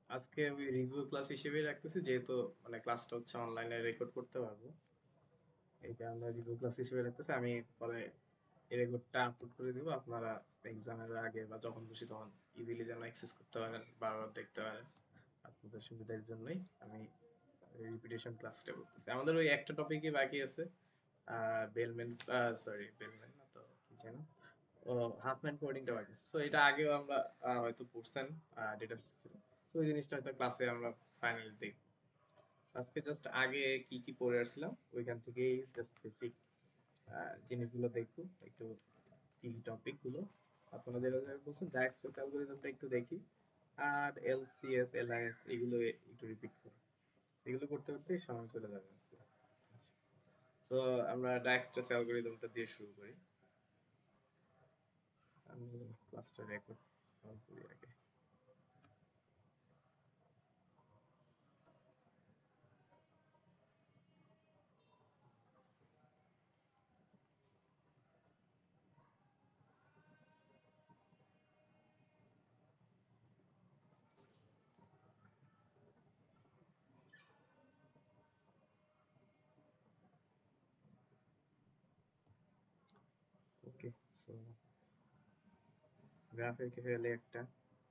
আজকে আমি review class হিসেবেই রাখতেছি, যেহেতু মানে ক্লাসটা হচ্ছে অনলাইনে রেকর্ড করতে পারবো। এই কারণে রিভিউ ক্লাস হিসেবে রাখতেছি। আমি পরে এই রেকর্ডটা আপলোড করে দিব, আপনারা এক্সামের আগে বা যখন খুশি তখন ইজিলি যেন অ্যাক্সেস করতে পারেন, বারবার দেখতে পারেন। আপনাদের সুবিধার জন্যই আমি রিপিটেশন ক্লাসটা করতেছি। আমাদের ওই একটা টপিকই বাকি আছে, বেলম্যান, সরি বেলম্যান না তো, কি যেন, ও, হাফম্যান কোডিংটা বাকি আছে। সো এটা আগেও আমরা হয়তো পড়ছেন, ডেটা স্ট্রাকচার। সো ওই জিনিসটা হয়তো ক্লাসে আমরা ফাইনালি দেখব। আজকে জাস্ট আগে কি কি পড়ে আসছিলাম ওইখান থেকেই জাস্ট বেসিক জিনিসগুলো দেখবো একটু, কি টপিক গুলো আপনারা যেটা যেটা বলছেন। ডায়াক্সপ্রেস অ্যালগরিদমটা একটু দেখি, আর এলসিএস এলআইএস এগুলো একটু রিপিট করি। এগুলো করতে করতে সময় চলে যাবে। সো আমরা ডায়াক্সপ্রেস অ্যালগরিদমটা দিয়ে শুরু করি। আমি ক্লাসটা রেকর্ড করি আগে। ওকে, সো গ্রাফে ফেলে একটা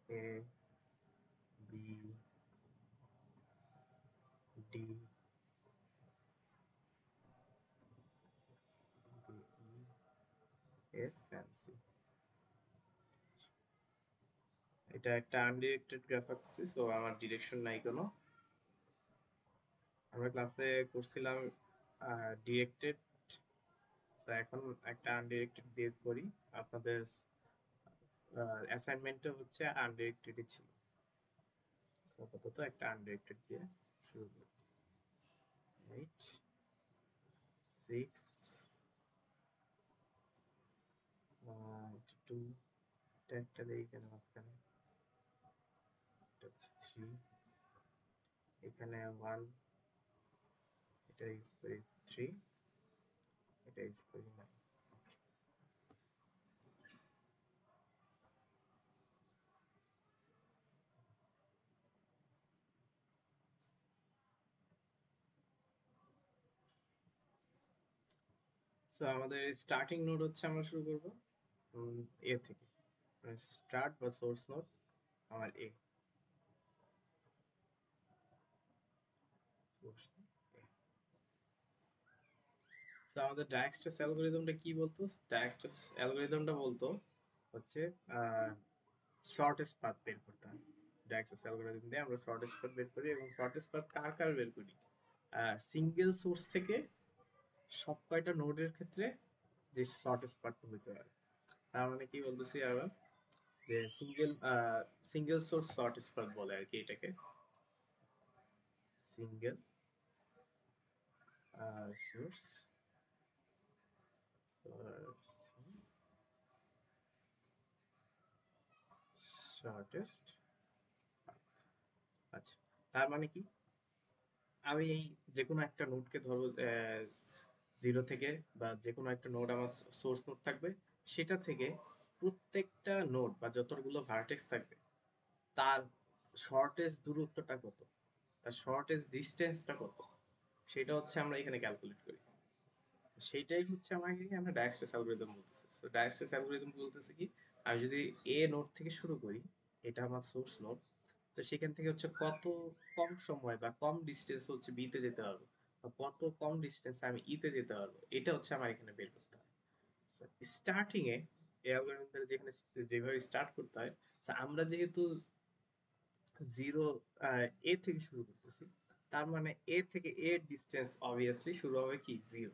এ বি ডি এর ফ্যান্সি। এটা একটা আনডিরেক্টেড গ্রাফ আঁকছি, সো আমার ডিরেকশন নাই কোনো। আমরা ক্লাসে করছিলাম ডিরেক্টেড, সো এখন একটা আনডিরেক্টেড দিয়ে করি। আপনাদের অ্যাসাইনমেন্টটা হচ্ছে আনডিরেক্টেডই ছিল। So, আপাতত একটা আনডিরেক্টেড দিয়ে শুরু করি। 8 6 2, এটা একটা দেই কেন মাঝখানে, এটা হচ্ছে 3, এখানে 1, এটা ইউজ করি 3, এটা ইউজ করি 9। সো আমাদের স্টার্টিং নোড হচ্ছে, আমরা শুরু করব এ থেকে। স্টার্ট বা সোর্স নোড আমার এ, সোর্স। সো আমাদের ডায়াক্সট্রাস অ্যালগরিদমটা কি বলতো? ডায়াক্সট্রাস অ্যালগরিদমটা বলতো হচ্ছে শর্টেস্ট পাথ বের করতে হয়। ডায়াক্সট্রাস অ্যালগরিদম দিয়ে আমরা শর্টেস্ট পাথ বের করি, এবং শর্টেস্ট পাথ কার কার বের করি? সিঙ্গেল সোর্স থেকে সব কয়টা নোডের ক্ষেত্রে যে শর্টেস্ট পাথ হইতে পারে। তার মানে কি বলতেছি আবার, যে সিঙ্গেল সোর্স শর্টেস্ট পাথ বলে আর কি এটাকে। Single source shortest path. আচ্ছা, তার মানে কি, আমি এই যে কোনো একটা নোডকে ধরবো, জিরো থেকে, বা যে কোনো একটা নোড আমার সোর্স নোড থাকবে, সেটা থেকে প্রত্যেকটা নোড বা যতগুলো ভার্টেক্স থাকবে তার শর্টেস্ট দূরত্বটা কত, তার শর্টেস্ট ডিস্টেন্সটা কত, সেটা হচ্ছে আমরা এখানে ক্যালকুলেট করি। সেইটাই হচ্ছে আমাকে আমরা ডায়াস্ট্রেস অ্যালগরিদম বলতেছি। সো ডায়াস্ট্রেস অ্যালগরিদম বলতেছে কি, আমি যদি এ নোড থেকে শুরু করি, এটা আমার সোর্স নোড, তো সেখান থেকে হচ্ছে কত কম সময় বা কম ডিস্টেন্স হচ্ছে বি তে যেতে পারবো, বা কত কম ডিস্টেন্স আমি ই তে যেতে পারবো, এটা হচ্ছে আমার এখানে বের করতে হয়। স্টার্টিং এ এই অ্যালগরিদমটা যেখানে যেভাবে স্টার্ট করতে হয়, so আমরা যেহেতু জিরো এ থেকে শুরু করতেছি, তার মানে এ থেকে এ ডিস্টেন্স অবভিয়াসলি শুরু হবে কি জিরো।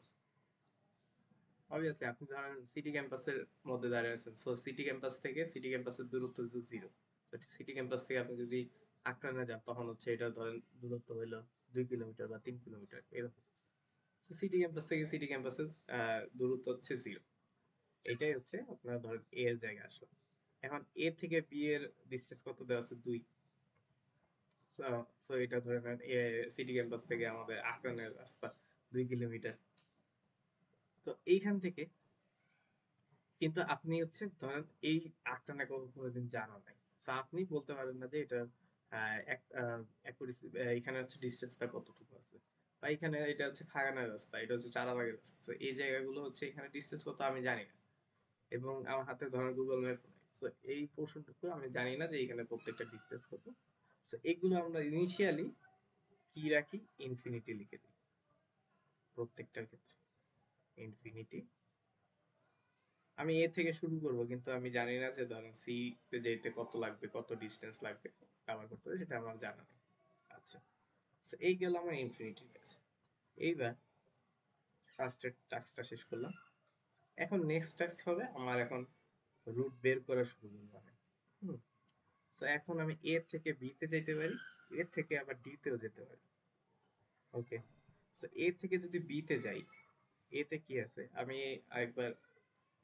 অবভিয়াসলি আপনি ধরেন সিটি ক্যাম্পাসের মধ্যে দাঁড়িয়ে আছেন, সো সিটি ক্যাম্পাস থেকে সিটি ক্যাম্পাসের দূরত্ব জিরো। সিটি ক্যাম্পাস থেকে আপনি যদি আক্রানে যান, তখন হচ্ছে এটা ধরেন দূরত্ব হইলো 2 কিলোমিটার বা 3 কিলোমিটার এরকম। সিটি ক্যাম্পাস থেকে সিটি ক্যাম্পাসের দূরত্ব হচ্ছে জিরো। এটাই হচ্ছে আপনার ধরেন এ এর জায়গায় আসলো। এখন এ থেকে বি এর ডিস্টেন্স কত দেওয়া আছে? 2। সো সো এটা ধরে নেন সিটি ক্যাম্পাস থেকে আমাদের আক্রানের রাস্তা 2 কিলোমিটার। তো এইখান থেকে কিন্তু আপনি হচ্ছে ধরেন এই আটটা না কোনোদিন জানা নাই, So আপনি বলতে পারেন না যে এটা এখানে হচ্ছে ডিস্টেন্সটা কতটুকু আছে, বা এখানে এটা হচ্ছে খাগানের রাস্তা, এটা হচ্ছে চারাবাগের রাস্তা। তো এই জায়গাগুলো হচ্ছে এখানে ডিস্টেন্স কত আমি জানি না, এবং আমার হাতে ধরেন গুগল ম্যাপ নাই। তো এই পোর্শনটুকু আমি জানি না যে এখানে প্রত্যেকটা ডিস্টেন্স কত। তো এগুলো আমরা ইনিশিয়ালি কি রাখি, ইনফিনিটি লিখে দিই প্রত্যেকটার ক্ষেত্রে। ইনফিনিটি, আমি এ থেকে শুরু করব, কিন্তু আমি জানি না যে ধরেন সি তে যেতে কত লাগবে, কত ডিস্টেন্স লাগবে কভার করতে হবে, সেটা আমার জানা নেই। আচ্ছা, তো এই গেল আমার ইনফিনিটির কাছে। এইবার ফার্স্টের টাস্কটা শেষ করলাম। এখন নেক্সট টাস্ক হবে আমার এখন রুট বের করা শুরু করবো আমি। হুম, তো এখন আমি এ থেকে বি তে যেতে পারি, এ থেকে আবার ডি তেও যেতে পারি। ওকে, তো এ থেকে যদি বি তে যাই, এ তে কি আছে আমি আরেকবার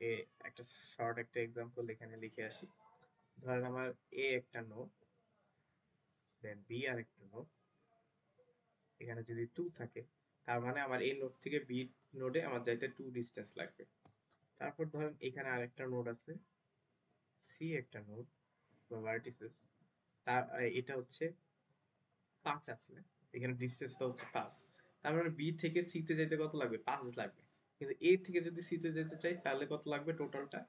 এ একটা শর্ট একটা এক্সাম্পল এখানে লিখে আসি। ধরেন আমার এ একটা নোড, দেন বি আরেকটা নোড, এখানে যদি 2 থাকে, তার মানে আমার এই নোড থেকে বি নোডে আমার যাইতে 2 ডিসটেন্স লাগবে। তারপর ধরেন এখানে আরেকটা নোড আছে, সি একটা নোড বা ভার্টিসেস, তার এটা হচ্ছে 5 আছে, এখানে ডিসটেন্সটা হচ্ছে 5। তার মানে বি থেকে সি তে যেতে কত লাগবে, 5 লাগবে। কিন্তু এ থেকে যদি সি তে যেতে চাই তাহলে কত লাগবে, টোটালটা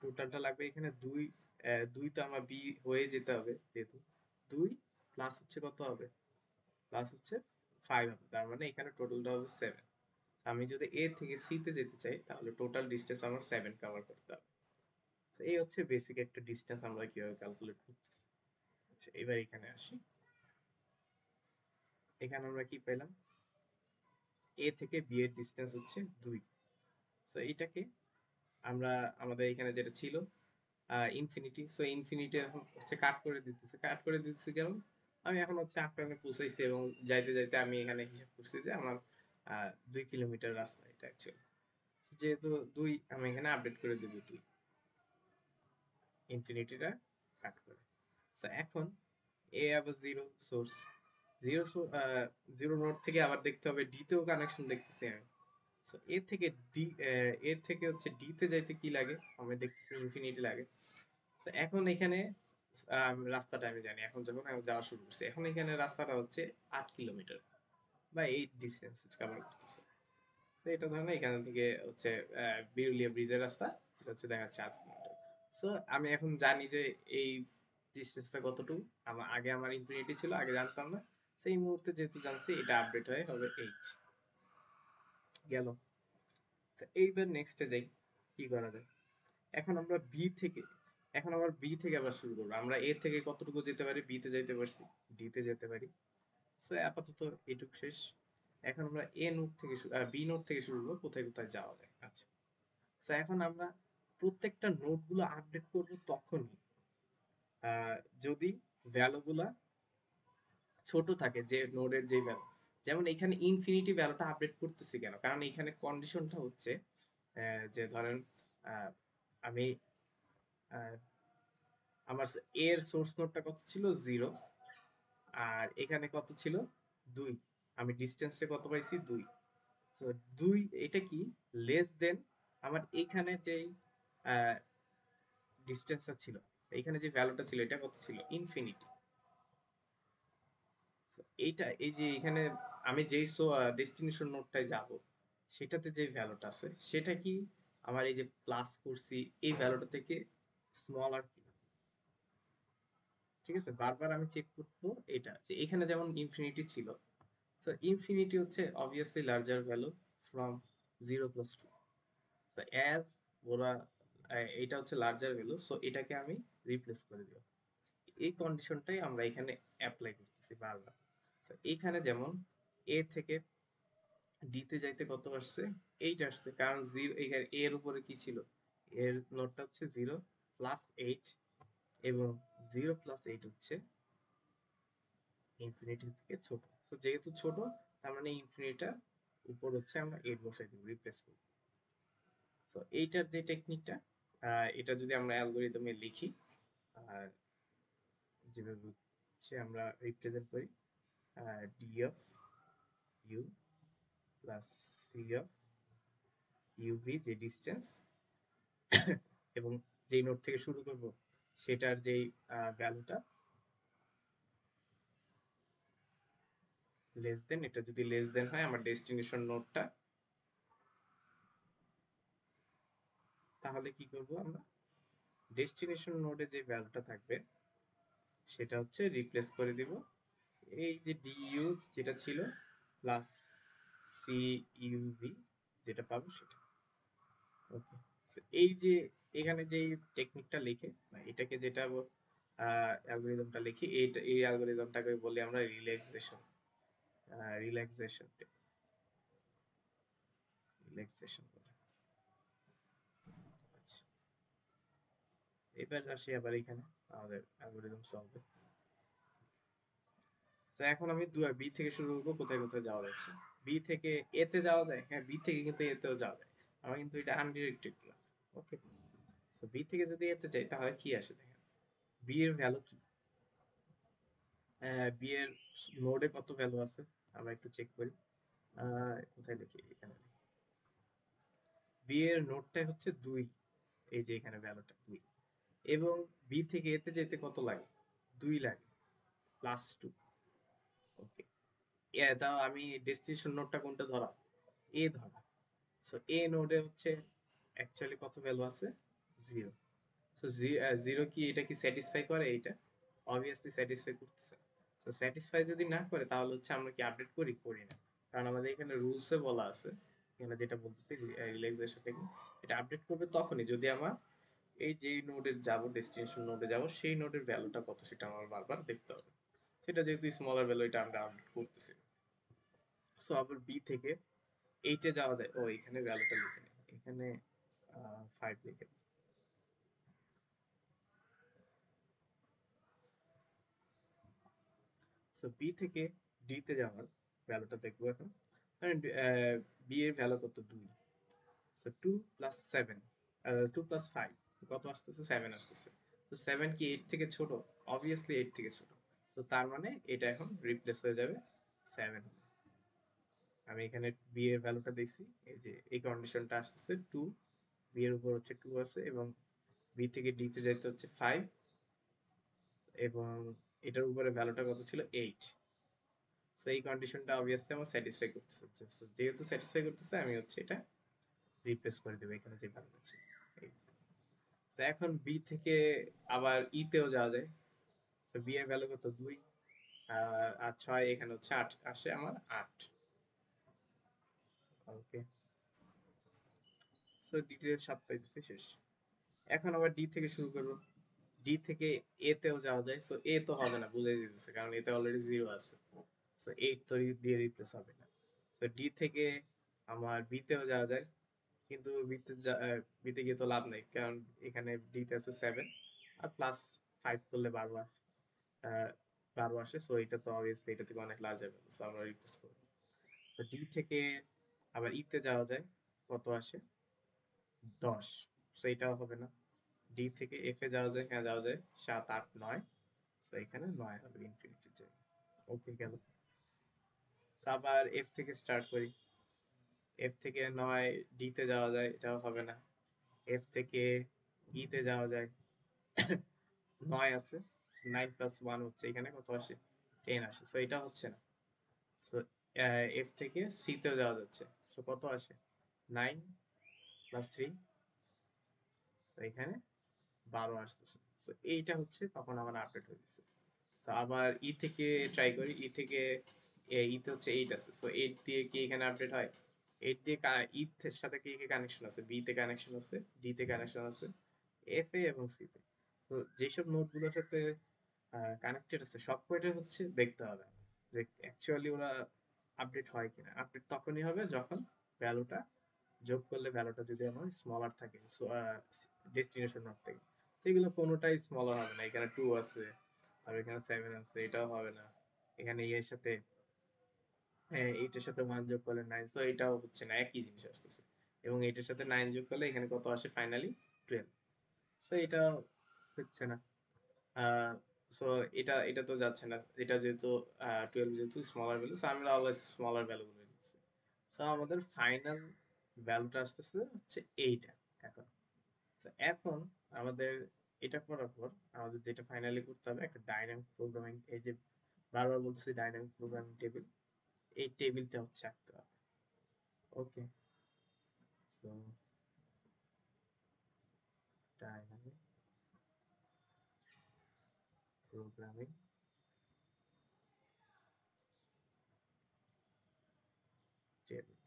টোটালটা লাগবে এখানে 2। 2 তো আমার বি হয়ে যেতে হবে, যেহেতু 2 প্লাস হচ্ছে কত হবে, প্লাস হচ্ছে 5 হবে, তার মানে এখানে টোটালটা হবে 7। আমি যদি এ থেকে সি তে যেতে চাই তাহলে টোটাল ডিসটেন্স আমার 7 কভার করতে হবে। তো এই হচ্ছে বেসিক একটা ডিসটেন্স আমরা কিভাবে ক্যালকুলেট করতে। আচ্ছা, এবার এখানে আসি। এখানে আমরা কি পেলাম, এ থেকে বি এর ডিসটেন্স হচ্ছে 2। সো এটাকে আমরা আমাদের এখানে যেটা ছিল ইনফিনিটি, সো ইনফিনিটি এখন হচ্ছে কাট করে দিতেছে কেন, আমি এখন হচ্ছে আফটারনে পৌঁছাইছি, এবং যাইতে যাইতে আমি এখানে হিসাব করছি যে আমার 2 কিলোমিটার রাস্তা এটা অ্যাকচুয়ালি। যেহেতু 2, আমি এখানে আপডেট করে দেব 2, ইনফিনিটিটা কাট করে। সো এখন এ আবার zero source, zero zero node থেকে আবার দেখতে হবে ডি তেও কানেকশন দেখতেছি আমি। সো এ থেকে ডি, এ থেকে হচ্ছে ডি তে যাইতে কি লাগে, আমি দেখতেছি ইনফিনিটি লাগে। তো এখন এখানে রাস্তাটা আমি জানি, এখন যখন আমি যাওয়া শুরু করছি, এখন এখানে রাস্তাটা হচ্ছে 8 কিলোমিটার বা 8 ডিস্টেন্স কভার করতেছে। তো এটা ধরেন এখান থেকে হচ্ছে বিরুলিয়া ব্রিজের রাস্তা, এটা হচ্ছে দেখাচ্ছে 8 কিলোমিটার। সো আমি এখন জানি যে এই ডিস্টেন্সটা কতটুকু, আমার আগে আমার ইনফিনিটি ছিল, আগে জানতাম না, সেই মুহূর্তে যেহেতু জানছি এটা আপডেট হয়ে হবে 8 গেল। তো এইবার নেক্সটে যাই, কি করা যায়। এখন আমরা বি থেকে, এখন আবার বি থেকে আবার শুরু করবো। আমরা এ থেকে কতটুকু যেতে পারি, বি তে যেতে পারছি, ডি তে যেতে পারি। সো আপাতত এটুক শেষ। এখন আমরা এ নোড থেকে বি নোড থেকে শুরু করবো, কোথায় কোথায় যাওয়া যায়। আচ্ছা, সো এখন আমরা প্রত্যেকটা নোড গুলো আপডেট করবো তখনই যদি ভ্যালু গুলা ছোট থাকে, যে নোডের যে ভ্যালু, যেমন এখানে ইনফিনিটি ভ্যালুটা আপডেট করতেছি কেন, কারণ এখানে কন্ডিশনটা হচ্ছে যে ধরেন আহ, আমি আমার এর সোর্স নোডটা কত ছিল, 0, আর এখানে কত ছিল, 2, আমি ডিস্টেন্সে কত পাইছি, 2। সো 2 এটা কি, লেস দেন আমার এখানে যেই ডিস্টেন্সটা ছিল, এখানে যে ভ্যালুটা ছিল এটা কত ছিল, ইনফিনিটি। এইটা এই যে এখানে আমি যেই ডেস্টিনেশন নোডটায় যাব, সেটাতে যে ভ্যালুটা আছে সেটা কি আমার এই যে প্লাস করছি এই ভ্যালুটা থেকে স্মল আর কি, ঠিক আছে, বারবার আমি চেক করবো। এটা আছে এখানে যেমন ইনফিনিটি ছিল, সো ইনফিনিটি হচ্ছে obviously larger value from 0 plus 2, so as ওরা এটা হচ্ছে লার্জার ভ্যালু, সো এটাকে আমি রিপ্লেস করে দিব। এই কন্ডিশনটাই আমরা এখানে অ্যাপ্লাই করতেছি বারবার। সো এইখানে যেমন এ থেকে ডি তে যাইতে কত আসছে, 8 আসছে, কারণ 0 এখানে এর উপরে কি ছিল, এর নোটটা হচ্ছে 0 প্লাস 8, এবং 0 প্লাস 8 হচ্ছে ইনফিনিটি থেকে ছোট। তো যেহেতু ছোট, তার মানে ইনফিনিটিটা উপর হচ্ছে আমরা 8 বসাই দিব, রিপ্লেস করব। সো এইটার যে টেকনিকটা, এটা যদি আমরা অ্যালগরিদমে লিখি, আর যেভাবে হচ্ছে আমরা রিপ্রেজেন্ট করি, D of U plus C of UV যে ডিস্টেন্স, এবং যেই নোড থেকে শুরু করব সেটার যেই ভ্যালুটা, লেস দেন, এটা যদি লেস দেন হয় আমার ডেস্টিনেশন নোডটা, তাহলে কি করব আমরা, ডেস্টিনেশন নোডে যে ভ্যালুটা থাকবে সেটা হচ্ছে রিপ্লেস করে দিব এই যে ডিইউ যেটা ছিল প্লাস সিইউভি যেটা পাবো সেটা। ওকে, এই যে এখানে যে টেকনিকটা লিখে এটাকে যেটা অ্যালগরিদমটা লিখি, এই অ্যালগরিদমটাকে বলি আমরা রিল্যাক্সেশন, রিল্যাক্সেশন রিল্যাক্সেশন বলি। আচ্ছা, এবার আসি আবার এখানে আমাদের অ্যালগরিদম সলভে। এখন আমি বি থেকে শুরু করবো, কোথায় কোথায় যাওয়া যাচ্ছে। বি থেকে এ তে যাওয়া যায়, হ্যাঁ বি থেকে কিন্তু এ তেও যাওয়া যায়, আমার কিন্তু এটা আনডিরেক্টেড গ্রাফ। ওকে, সো বি থেকে যদি এ তে যাই তাহলে কি আসে দেখেন, বি এর ভ্যালু কি, বি এর নোডে কত ভ্যালু আছে আমরা একটু চেক করি। কোথায় লিখি, এখানে লিখি, বি এর নোডটা হচ্ছে 2, এই যে এখানে ভ্যালুটা 2, এবং বি থেকে এতে যেতে কত লাগে, 2 লাগে +2। ওকে, তাও আমি ডেস্টিনেশন নোডটা কোনটা ধরা, এ ধরা। সো এ নোডে হচ্ছে অ্যাকচুয়ালি কত ভ্যালু আছে, 0। সো 0 কি এটা কি স্যাটিসফাই করে, এইটা অবভিয়াসলি স্যাটিসফাই করতেছে। তো স্যাটিসফাই যদি না করে তাহলে হচ্ছে আমরা কি আপডেট করি, করি না, কারণ আমাদের এখানে রুলসে বলা আছে, এখানে যেটা বলতেছি রিল্যাক্সেশন থেকে, এটা আপডেট করবে তখনই যদি আমার এই যে নোডে যাব, ডেস্টিনেশন নোডে যাব, সেই নোডের ভ্যালুটা কত সেটা আমার বারবার দেখতে হবে। সেটা যেহেতু স্মলার ভ্যালু, এটা আমরা আপডেট করতেছি। সো আবার বি থেকে এইটে যাওয়া যায়, ও এখানে ভ্যালুটা লিখে নিই, এখানে 5 লিখে দিই। সো বি থেকে ডি তে যাওয়ার ভ্যালুটা দেখবো এখন, কারণ বি এর ভ্যালু কত, 2। সো 2 প্লাস 7, 2 প্লাস 5 কত আসতেছে, 7 আসতেছে। তো 7 কি 8 থেকে ছোট, অবভিয়াসলি 8 থেকে ছোট। তো তার মানে এটা এখন রিপ্লেস হয়ে যাবে 7। আমি এখানে বি এর ভ্যালুটা দেখছি, এই যে এই কন্ডিশনটা আসতেছে 2, বি এর উপর হচ্ছে 2 আছে, এবং বি থেকে ডি তে যাইতে হচ্ছে 5, এবং এটার উপরে ভ্যালুটা কত ছিল, 8। সো এই কন্ডিশনটা অবভিয়াসলি আমার স্যাটিসফাই করতেছে, যেহেতু স্যাটিসফাই করতেছে আমি হচ্ছে এটা রিপ্লেস করে দেবো এখানে যে ভ্যালু আছে। সো এখন বি থেকে আবার ই তেও যাওয়া যায়। সো বি এর ভ্যালু কত, 2, আর 6, এখানে হচ্ছে 8 আসে আমার 8। ওকে, সো দ্বিতীয় 7 পাইতেছি, শেষ। এখন আবার ডি থেকে শুরু করব, ডি থেকে এ তেও যাওয়া যায়। সো এ তো হবে না, বুঝাই দিতেছে, কারণ এতে অলরেডি 0 আছে। সো 8 তো দিয়ে রিপ্লেস হবে না। সো ডি থেকে আমার বি তেও যাওয়া যায়, কিন্তু বিতে গিয়ে তো লাভ নেই, কারণ এখানে ডিতে আছে 7, আর প্লাস 5 করলে 12 আসে, 12 আসে। সো এটা তো অবভিয়াসলি এটা থেকে অনেক লার্জ হবে, সো আমরা রিপ্লেস করব। সো ডি থেকে আবার ইতে যাওয়া যায়, কত আসে, 10। সো এটাও হবে না। ডি থেকে এফ এ যাওয়া যায়, হ্যাঁ যাওয়া যায়, 7, 8, 9। সো এখানে 9 হবে ইনফিনিটির জায়গায়। ওকে, গেল। আবার এফ থেকে স্টার্ট করি, এফ থেকে 9 ডি তে যাওয়া যায়, এটাও হবে না। এফ থেকে ই তে যাওয়া যায়, 9 আছে, 9 প্লাস 1 হচ্ছে এখানে কত আসে, 10 আসে। সো এটা হচ্ছে না। সো এফ থেকে সি তেও যাওয়া যাচ্ছে, সো কত আসে, 9 প্লাস 3, তো এখানে 12 আসতেছে। সো এইটা হচ্ছে তখন আমার আপডেট হয়ে গেছে। সো আবার ই থেকে ট্রাই করি, ই থেকে ইতে হচ্ছে 8 আছে, সো 8 দিয়ে কি এখানে আপডেট হয়, 8 দিয়ে ই এর সাথে কি কি কানেকশন আছে, বি তে কানেকশন আছে, ডি তে কানেকশন আছে, এফ এ এবং সি তে। তো যেসব নোডগুলোর সাথে কানেক্টেড আছে সব কয়টা হচ্ছে দেখতে হবে যে অ্যাকচুয়ালি ওরা আপডেট হয় কিনা। আপডেট তখনই হবে যখন ভ্যালুটা যোগ করলে, ভ্যালুটা যদি আমার স্মলার থাকে ডেস্টিনেশন নোড থেকে, সেগুলো কোনোটাই স্মলার হবে না। এখানে 2 আছে, আর এখানে 7 আছে, এটাও হবে না। এখানে এর সাথে, হ্যাঁ এইটার সাথে 1 যোগ করলে 9, সো এটাও হচ্ছে না, একই জিনিস আসতেছে। এবং এটার সাথে 9 যোগ করলে এখানে কত আসে, ফাইনালি 12। সো এটা হচ্ছে না। সো এটা এটা তো যাচ্ছে না, এটা যেহেতু 12 যেহেতু স্মলার ভ্যালু, সো আমরা অলওয়েজ স্মলার ভ্যালু গুলো নিচ্ছি। সো আমাদের ফাইনাল ভ্যালুটা আসতেছে হচ্ছে এইটা। এখন সো এখন আমাদের এটা করার পর আমাদের যেটা ফাইনালি করতে হবে, একটা ডাইনামিক প্রোগ্রামিং, এই যে বারবার বলতেছি ডাইনামিক প্রোগ্রামিং টেবিল, এই টেবিলটা হচ্ছে আঁকতে হবে। Okay, so dynamic programming table.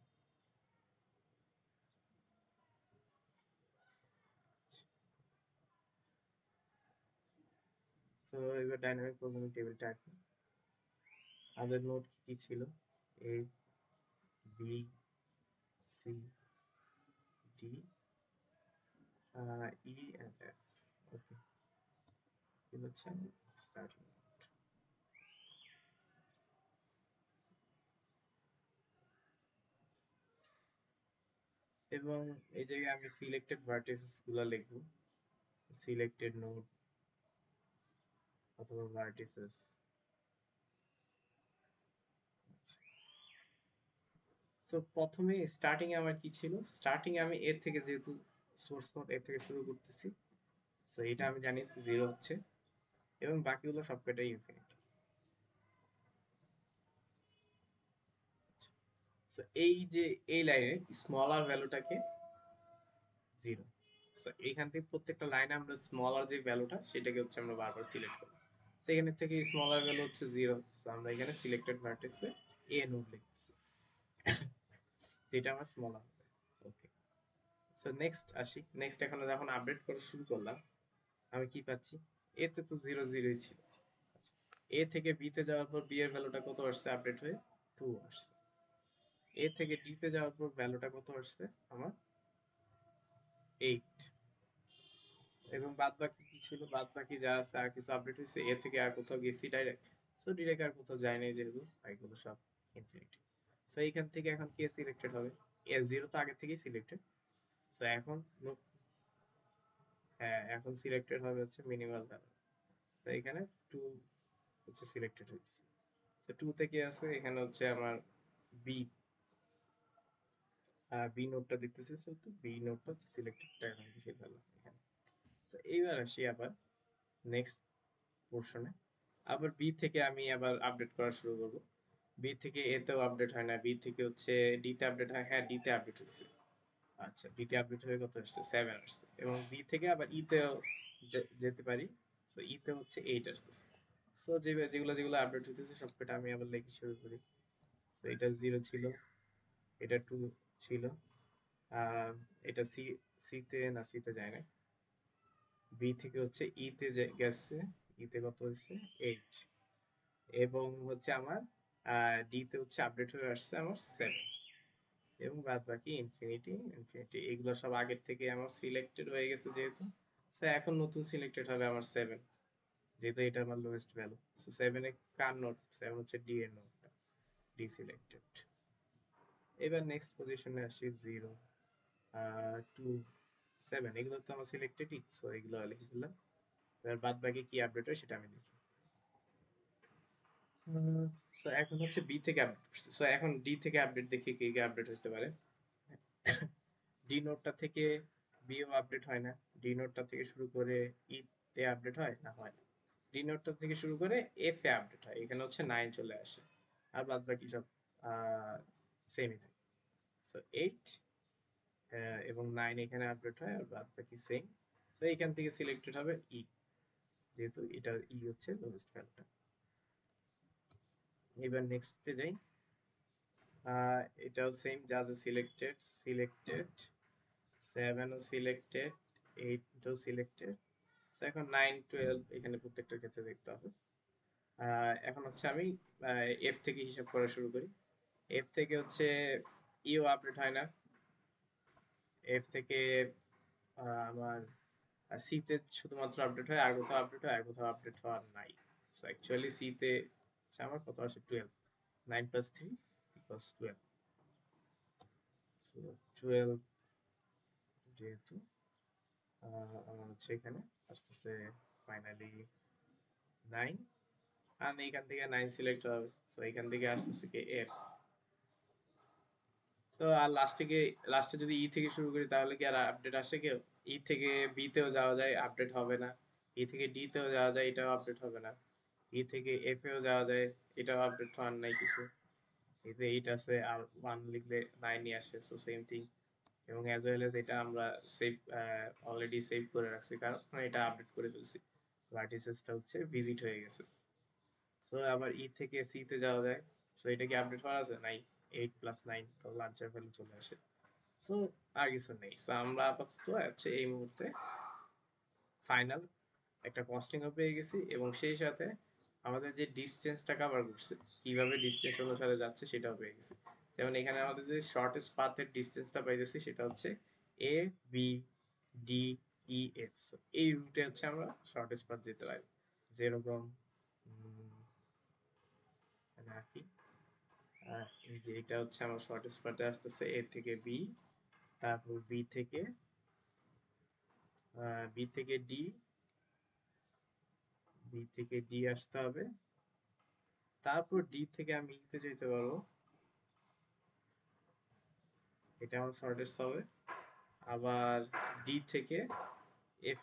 So এবার ডাইনামিক প্রোগ্রামিং টেবিলটা আঁকি। আমাদের নোট কি ছিল? A, B, C, D, E and F. Okay, কি হচ্ছে স্টার্টিং। এবং এই জায়গায় আমি সিলেক্টেড ভার্টিসেস গুলো লিখব, সিলেক্টেড নোড অথবা ভার্টিসেস। সো প্রথমে স্টার্টিং এ আমার কি ছিল? স্টার্টিং এ আমি এর থেকে, যেহেতু সোর্স নোড এর থেকে শুরু করতেছি, সো এটা আমি জানি 0 হচ্ছে, এবং বাকিগুলো সবকটাই ইনফিনিটি। সো এই যে এই লাইনে স্মলার ভ্যালুটাকে 0। সো এইখান থেকে প্রত্যেকটা লাইনে আমরা স্মলার যে ভ্যালুটা সেটাকে হচ্ছে আমরা বারবার সিলেক্ট করব। সেখানে থেকে স্মলার ভ্যালু হচ্ছে 0, সো আমরা এখানে সিলেক্টেড ভার্টেক্সে এ নোড লিখছি, যেটা আমার স্মলার হবে। ওকে, সো নেক্সট আসি। নেক্সট এখন যখন আপডেট করা শুরু করলাম, আমি কি পাচ্ছি? এতে তো 0 0ই ছিল। এ থেকে বি তে যাওয়ার পর বি এর ভ্যালুটা কত আসছে আপডেট হয়ে? 2 আসছে। এ থেকে ডি তে যাওয়ার পর ভ্যালুটা কত আসছে আমার? 8। এবং বাদ বাকি কি ছিল? বাদ বাকি যা আছে আর কিছু আপডেট হয়েছে? এ থেকে আর কোথাও গেছি ডাইরেক্ট? সো ডিরেক্ট আর কোথাও যায় নাই, যেহেতু এগুলো সব ইনফিনিটি। সো এইখান থেকে এখন কে সিলেক্টেড হবে? এ 0 তো আগে থেকেই সিলেক্টেড। সো এখন হ্যাঁ, এখন সিলেক্টেড হবে হচ্ছে মিনিমাল ভ্যালু। সো এখানে 2 হচ্ছে সিলেক্টেড হয়েছে। সো 2 থেকে আছে এখানে হচ্ছে আমার বি, বি নোটটা দেখতেছি। সো তো বি নোটটা হচ্ছে সিলেক্টেডটা এখন লিখে ফেললাম এখানে। সো এইবার আসি আবার নেক্সট পোর্শনে। আবার বি থেকে আমি আবার আপডেট করা শুরু করব। বি থেকে এ তেও আপডেট হয় না, বি থেকে হচ্ছে ডি তে আপডেট হয়। হ্যাঁ, ডি তে আপডেট হয়েছে। আচ্ছা, ডি তে আপডেট হয়ে কত আসছে? 7 আসছে। এবং বি থেকে আবার ই তেও যেতে পারি। সো ই তে হচ্ছে 8 আসতেছে। সো যেগুলো যেগুলো আপডেট হইতেছে সবকটা আমি আবার লেখা শুরু করি। সো এটা 0 ছিল, এটা 2 ছিল, আহ এটা সি, সি তে না, সি তে যায় না। বি থেকে হচ্ছে ই তে গেছে, ই তে কত হয়েছে? 8। এবং হচ্ছে আমার ডি তে হচ্ছে আপডেট হয়ে আসছে আমার 7। এবং বাদ বাকি ইনফিনিটি ইনফিনিটি, এগুলো সব আগের থেকে আমার সিলেক্টেড হয়ে গেছে যেহেতু। সো এখন নতুন সিলেক্টেড হবে আমার 7, যেহেতু এটা আমার লোয়েস্ট ভ্যালু। সো 7 এ কার নোট? 7 হচ্ছে ডি এর নোটটা, ডি সিলেক্টেড। এবার নেক্সট পজিশনে আসি। 0, 2, 7 এগুলো তো আমার সিলেক্টেডই, সো এগুলো লিখে ফেললাম। এবার বাদ বাকি কি আপডেট হয় সেটা আমি লিখি। সো এখন হচ্ছে বি থেকে আপডেট করছে। সো এখন ডি থেকে আপডেট দেখি কি কি আপডেট হতে পারে। ডি নোটটা থেকে বিও আপডেট হয় না। ডি নোটটা থেকে শুরু করে ই তে আপডেট হয় না, হয় না। ডি নোটটা থেকে শুরু করে এফ এ আপডেট হয়, এখানে হচ্ছে 9 চলে আসে। আর বাদ বাকি সব সেমই থাকে। সো 8 এবং 9 এখানে আপডেট হয়, আর বাদ বাকি সেম। সো এখান থেকে সিলেক্টেড হবে ই, যেহেতু এটা ই হচ্ছে লোয়েস্ট ভ্যালুটা। এবার নেক্সটে যাই। এটাও সেম, যা যা সিলেক্টেড সিলেক্টেড, 7 ও সিলেক্টেড, 8 ও সিলেক্টেড। সো এখন 9 12 এখানে প্রত্যেকটার ক্ষেত্রে দেখতে হবে। এখন হচ্ছে আমি এফ থেকে হিসাব করা শুরু করি। এফ থেকে হচ্ছে ইও আপডেট হয় না। এফ থেকে আমার সি তে শুধুমাত্র আপডেট হয়, আর কোথাও আপডেট হয়, আর কোথাও আপডেট হওয়ার নাই। সো অ্যাকচুয়ালি সি তে আমার কত আসে? 12। 9 + 3 = 12। সো 12 যেহেতু আমার হচ্ছে এখানে আসতেছে ফাইনালি 9। আর এইখান থেকে 9 সিলেক্ট হবে। সো এখান থেকে আসতেছে কি এফ। সো আর লাস্টে যদি ই থেকে শুরু করি তাহলে কি আর আপডেট আসে কেউ? ই থেকে বি তেও যাওয়া যায়, আপডেট হবে না। ই থেকে ডি তেও যাওয়া যায়, এটাও আপডেট হবে না। ই থেকে এফ এও যাওয়া যায়, এটাও আপডেট হওয়ার নাই কিছু। এতে 8 আছে আর 1 লিখলে 9 ই আসে, সো সেম থিং। এবং অ্যাজ ওয়েল এজ এটা আমরা সেভ অলরেডি সেভ করে রাখছি, কারণ এটা আপডেট করে ফেলছি। ভার্টিসেসটা হচ্ছে ভিজিট হয়ে গেছে। সো আবার ই থেকে সি তে যাওয়া যায়। সো এটা কি আপডেট করা আছে? নাই। 8 প্লাস 9 তো লার্জার ভ্যালু চলে আসে। সো আর কিছু নেই। সো আমরা আপাতত হচ্ছে এই মুহূর্তে ফাইনাল একটা কস্টিং ও পেয়ে গেছি, এবং সেই সাথে আমাদের যে ডিসটেন্সটা কভার করছে, কিভাবে ডিসটেন্স অনুসারে যাচ্ছে সেটাও পেয়ে গেছি। যেমন এখানে আমাদের যে শর্টেস্ট পাথের ডিসটেন্সটা পাইতেছি সেটা হচ্ছে A B D E F. এই রুটে হচ্ছে আমরা শর্টেস্ট পাথ যেতে পারি। যেরকম রাখি, এই যে এটা হচ্ছে আমার শর্টেস্ট পাথে আসতেছে এ থেকে বি, তারপর বি থেকে ডি, বি থেকে ডি আসতে হবে, তারপর ডি থেকে আমি ইতে যেতে পারবো, এটা আমার শর্টেস্ট হবে। আবার ডি থেকে এফ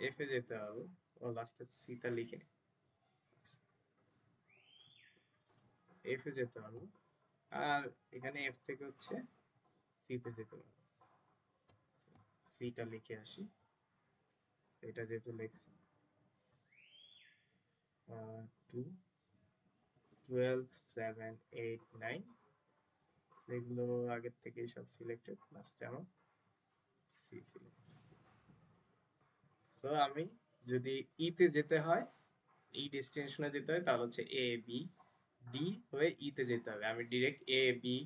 এফ এ যেতে হবে, ও লাস্টে সিটা লিখে এফ এ যেতে পারবো। আর এখানে এফ থেকে হচ্ছে সিতে যেতে পারবো, সিটা লিখে আসি। সেটা যেহেতু লিখছি 2 12 7 8 9, সেগুলো আগের থেকেই সব সিলেক্টেড, লাস্টে আমার সি সিলেক্ট। সো আমি যদি ই তে যেতে হয়, ই ডেস্টিনেশনে যেতে হয়, তাহলে হচ্ছে এ বি ডি হয়ে ই তে যেতে হবে। আমি ডিরেক্ট এ বি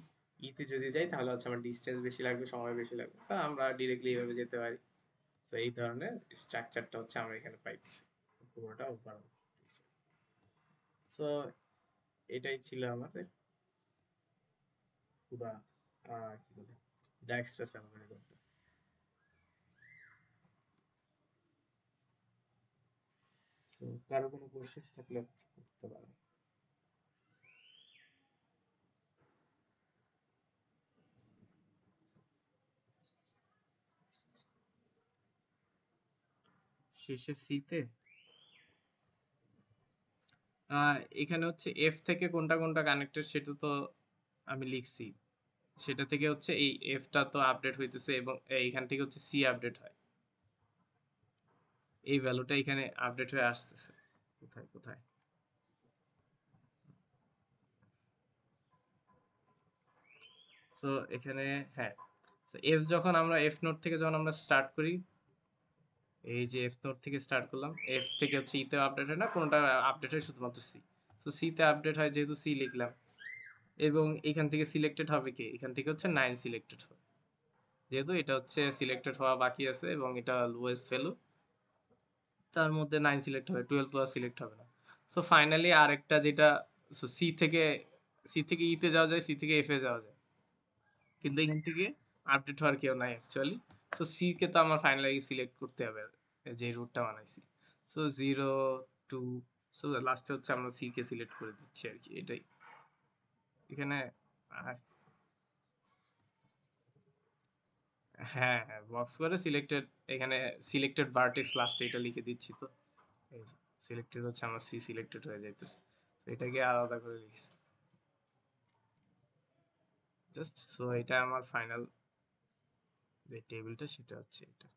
ই তে যদি যাই তাহলে হচ্ছে আমার ডিস্টেন্স বেশি লাগবে, সময় বেশি লাগবে। সো আমরা ডিরেক্টলি এইভাবে যেতে পারি। সো এই ধরনের স্ট্রাকচারটা হচ্ছে আমরা এখানে পাইতেছি পুরোটা ওভারঅল। সো এটাই ছিল আমাদের পুরা কি বলে ডাইস্ট্রাস অ্যালগরিদমটা। সো কারো কোনো কোশ্চেন থাকলে করতে পারেন। শেষে সিতে এখানে হচ্ছে এফ থেকে কোনটা কোনটা কানেক্টেড সেটা তো আমি লিখছি। সেটা থেকে হচ্ছে এই এফটা তো আপডেট হইতেছে, এবং এইখান থেকে হচ্ছে সি আপডেট হয়, এই ভ্যালুটা এখানে আপডেট হয়ে আসতেছে। কোথায় কোথায় সো এখানে, হ্যাঁ, সো এফ যখন আমরা এফ নোট থেকে যখন আমরা স্টার্ট করি, এই যে এফ নোট থেকে স্টার্ট করলাম, এফ থেকে হচ্ছে ইতে আপডেট হয় না, কোনটা আপডেট হয় শুধুমাত্র সি। সো সিতে আপডেট হয় যেহেতু সি লিখলাম, এবং এখান থেকে সিলেক্টেড হবে কি, এখান থেকে হচ্ছে 9 সিলেক্টেড হবে, যেহেতু এটা হচ্ছে সিলেক্টেড হওয়া বাকি আছে এবং এটা লোয়েস্ট ভ্যালু, তার মধ্যে 9 সিলেক্ট হবে, 12 প্লাস সিলেক্ট হবে না। সো ফাইনালি আরেকটা যেটা, সো সি থেকে ইতে যাওয়া যায়, সি থেকে এফ এ যাওয়া যায়, কিন্তু এখান থেকে আপডেট হওয়ার কেউ নাই অ্যাকচুয়ালি। সো সি কে তো আমার ফাইনালি সিলেক্ট করতে হবে, যে রুটটা বানাইছি। সো 0 2, সো লাস্টে হচ্ছে আমরা সি কে সিলেক্ট করে দিচ্ছি আর কি, এটাই এখানে। হ্যাঁ হ্যাঁ, বক্স করে সিলেক্টেড, এখানে সিলেক্টেড ভার্টেক্স লাস্টে এটা লিখে দিচ্ছি তো, এই যে সিলেক্টেড হচ্ছে আমার সি সিলেক্টেড হয়ে যাইতেছে, তো এটাকে আলাদা করে লিখছি জাস্ট। সো এটা আমার ফাইনাল যে টেবিলটা সেটা হচ্ছে এটা।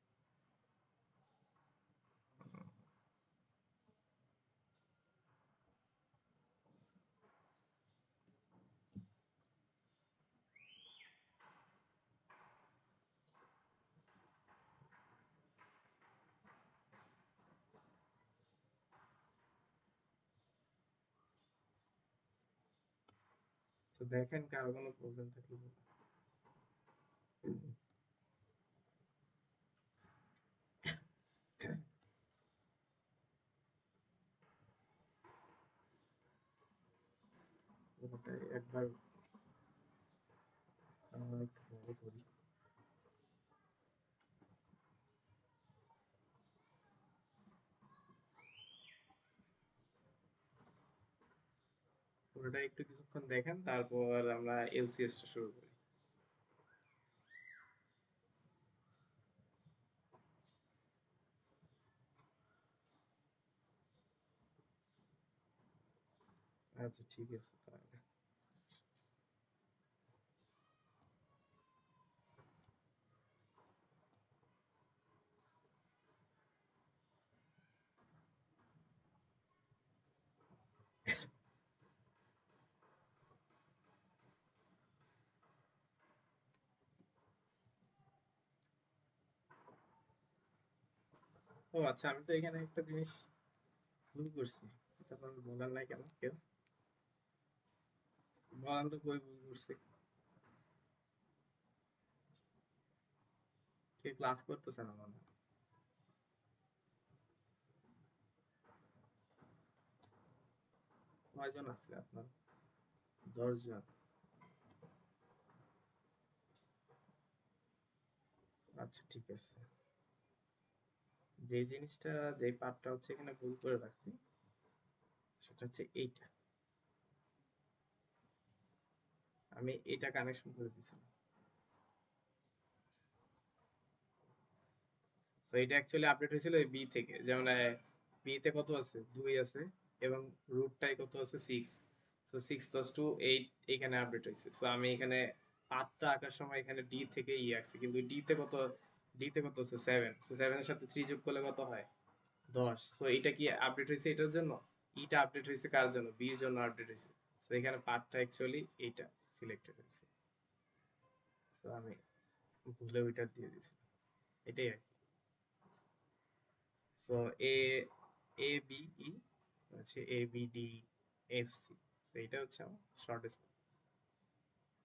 তো দেখেন কারো কোনো প্রবলেম থাকলে বলুন। ওটাই একবার একটু বড় করি। ওটা একটু কিছুক্ষণ দেখেন, তারপর আমরা এলসিএস টা শুরু করি। আচ্ছা ঠিক আছে তাহলে। ও আচ্ছা, আমি তো এখানে একটা জিনিস ভুল করছি। এটা তো আমি বলার নাই কেন কেউ? বলান তো কই ভুল করছি? কে ক্লাস করতেছে না মনে হয়। কয়জন আছে আপনার? 10 জন? আচ্ছা ঠিক আছে। যে জিনিসটা, যে পার্টটা হচ্ছে এখানে ভুল করে রাখছি, সেটা হচ্ছে এইটা। আমি এটা কানেকশন করে দিছিলাম। সো এটা অ্যাকচুয়ালি আপডেট হয়েছিল ওই বি থেকে, যেমন বি তে কত আছে, 2 আছে, এবং রুটটাই কত আছে, 6। সো 6 + 2 8 এখানে আপডেট হয়েছে। সো আমি এখানে পাথটা আঁকার সময় এখানে ডি থেকে ই আঁকছি, কিন্তু ডি তে কত আছে, 7। সো 7 এর সাথে 3 যোগ করলে কত হয়, 10। সো এটা কি আপডেট হয়েছে এটার জন্য? ইটা আপডেট হয়েছে কার জন্য, বির জন্য আপডেট হয়েছে। সো এখানে পাথটা অ্যাকচুয়ালি এইটা সিলেক্টেড হয়েছে। সো আমি ভুলে ওইটা দিয়ে দিছি, এটাই আর কি। সো এ এ বি ই হচ্ছে A B D F C. So এটা হচ্ছে আমার শর্টেস্ট পাথ।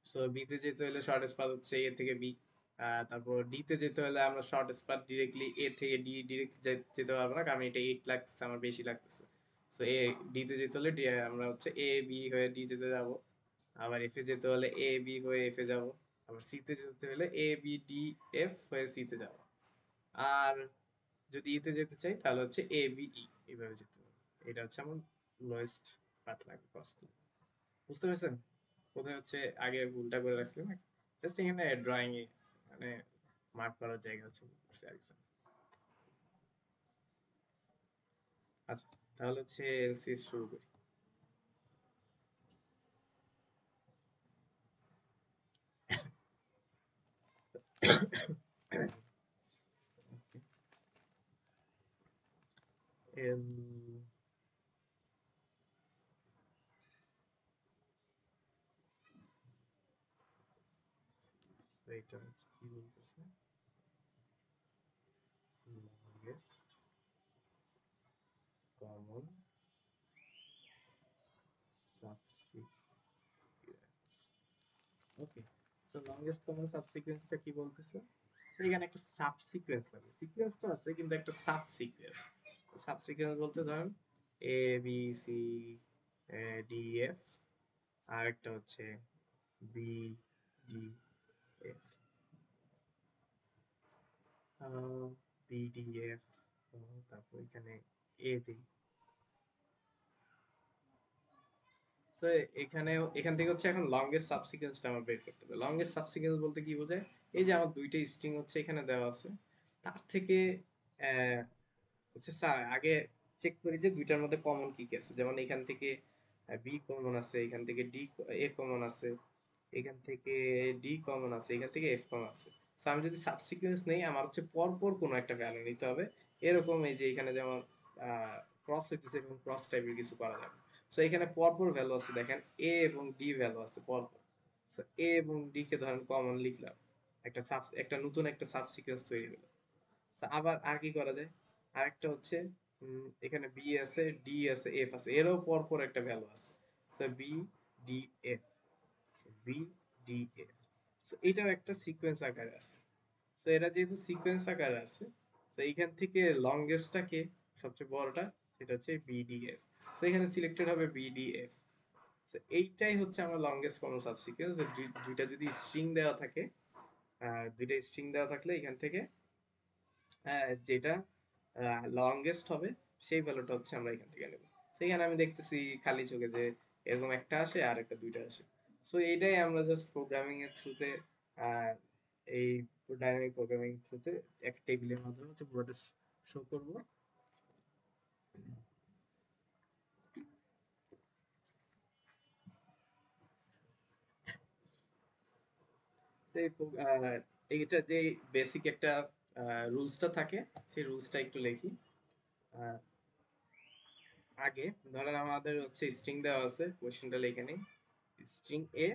সো বি তে যেতে হলে শর্টেস্ট পাথ হচ্ছে এ থেকে বি। তারপর ডি তে যেতে হলে আমরা শর্টেস্ট পাথ ডিরেক্টলি এ থেকে ডি ডিরেক্ট যেতে পারবো না, কারণ এটা 8 লাগতেছে, আমার বেশি লাগতেছে। সো এ ডি তে যেতে হলে আমরা হচ্ছে এ বি হয়ে ডি যেতে যাব। আবার এফ এ যেতে হলে এ বি হয়ে এফ এ যাব। আবার সি তে যেতে হলে এ বি ডি এফ হয়ে সি তে যাব। আর যদি ইতে যেতে চাই তাহলে হচ্ছে এ বি ই, এইভাবে যেতে হবে। এটা হচ্ছে আমার লোয়েস্ট পাথ লাগবে, কষ্ট। বুঝতে পেরেছেন কোথায় হচ্ছে আগে ভুলটা করে রাখছিলাম? জাস্ট এখানে ড্রয়িং এ মানে মার্ক করার জায়গা হচ্ছে ভুল করছি আর কিছু না। আচ্ছা, তাহলে হচ্ছে এলসিএস শুরু করি। এল এটা হচ্ছে কি বলতেছে, লংগেস্ট কমন সাবসিকুয়েন্স। ওকে, সো লংগেস্ট কমন সাবসিকুয়েন্সটা কি বলতেছে? সো এখানে একটা সাবসিকুয়েন্স লাগে, সিকোয়েন্স তো আছে কিন্তু একটা সাবসিকুয়েন্স। সাবসিকুয়েন্স বলতে ধরেন A B C D F, আর একটা হচ্ছে B D F, B D F, তারপর এখানে এ দিই। সো এখান থেকে হচ্ছে এখন লংগেস্ট সাবসিকুয়েন্সটা আমার বের করতে হবে। লংগেস্ট সাবসিকুয়েন্স বলতে কি বোঝায়? এই যে আমার দুইটা স্ট্রিং হচ্ছে এখানে দেওয়া আছে, তার থেকে আহ, হচ্ছে স্যার আগে চেক করি যে দুইটার মধ্যে কমন কি কি আছে। যেমন এখান থেকে বি কমন আছে, এখান থেকে ডি এ কমন আছে, এখান থেকে ডি কমন আছে, এখান থেকে এফ কমন আছে। সো আমি যদি সাবসিকুয়েন্স নেই, আমার হচ্ছে পরপর কোনো একটা ভ্যালু নিতে হবে। এরকম এই যে এখানে যেমন ক্রস হইতেছে, এরকম ক্রস টাইপের কিছু করা যাবে। সো এখানে পরপর ভ্যালু আছে, দেখেন এ এবং ডি ভ্যালু আছে পরপর। সো এ এবং ডি কে ধরেন কমন লিখলাম, একটা নতুন একটা সাবসিকুয়েন্স তৈরি হলো। আবার আর কি করা যায়, আরেকটা হচ্ছে এখানে বি আছে, ডি আছে, এফ আছে, এরও পর পর একটা ভ্যালু আছে। So B D F, B D F. So এটাও একটা সিকোয়েন্স আকারে আছে। সো এটা যেহেতু সিকোয়েন্স আকারে আছে, সো এইখান থেকে লংগেস্টটাকে, সবচেয়ে বড়টা, সেটা হচ্ছে বিডিএফ। সো এখানে সিলেক্টেড হবে বিডিএফ। সো এইটাই হচ্ছে আমার লংগেস্ট কমন সাবসিকুয়েন্স। দুইটা যদি স্ট্রিং দেওয়া থাকে, দুইটা স্ট্রিং দেওয়া থাকলে এখান থেকে যেটা লংগেস্ট হবে সেই ভ্যালুটা হচ্ছে আমরা এখান থেকে নেব। সেখানে আমি দেখতেছি খালি চোখে যে এরকম একটা আসে আর একটা দুইটা আসে। সো এইটাই আমরা জাস্ট প্রোগ্রামিং এর থ্রুতে, এই ডাইনামিক প্রোগ্রামিং থ্রুতে এক টেবিলের মাধ্যমে হচ্ছে পুরোটা শো করব। সেই এইটা যে বেসিক একটা রুলসটা থাকে, সেই রুলসটা একটু লিখি। আহ, আগে ধরেন আমাদের হচ্ছে স্ট্রিং দেওয়া আছে, কোশ্চেনটা লিখে নিই। স্ট্রিং এ,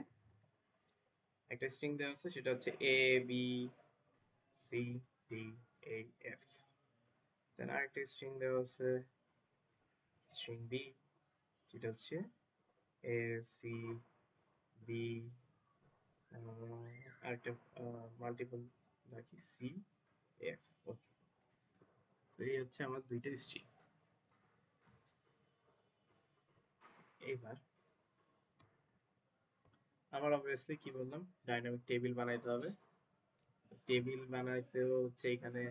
একটা স্ট্রিং দেওয়া আছে, সেটা হচ্ছে A B C D A F. Then আরেকটা স্ট্রিং দেওয়া আছে স্ট্রিং বি, যেটা হচ্ছে এ সি বি, আরেকটা মাল্টিপল রাখি সি এফ। ওকে, তো এই হচ্ছে আমার দুইটা স্ট্রিং। এইবার আমার অবভিয়াসলি কি বললাম, ডাইনামিক টেবিল বানাইতে হবে। টেবিল বানাইতেও হচ্ছে এখানে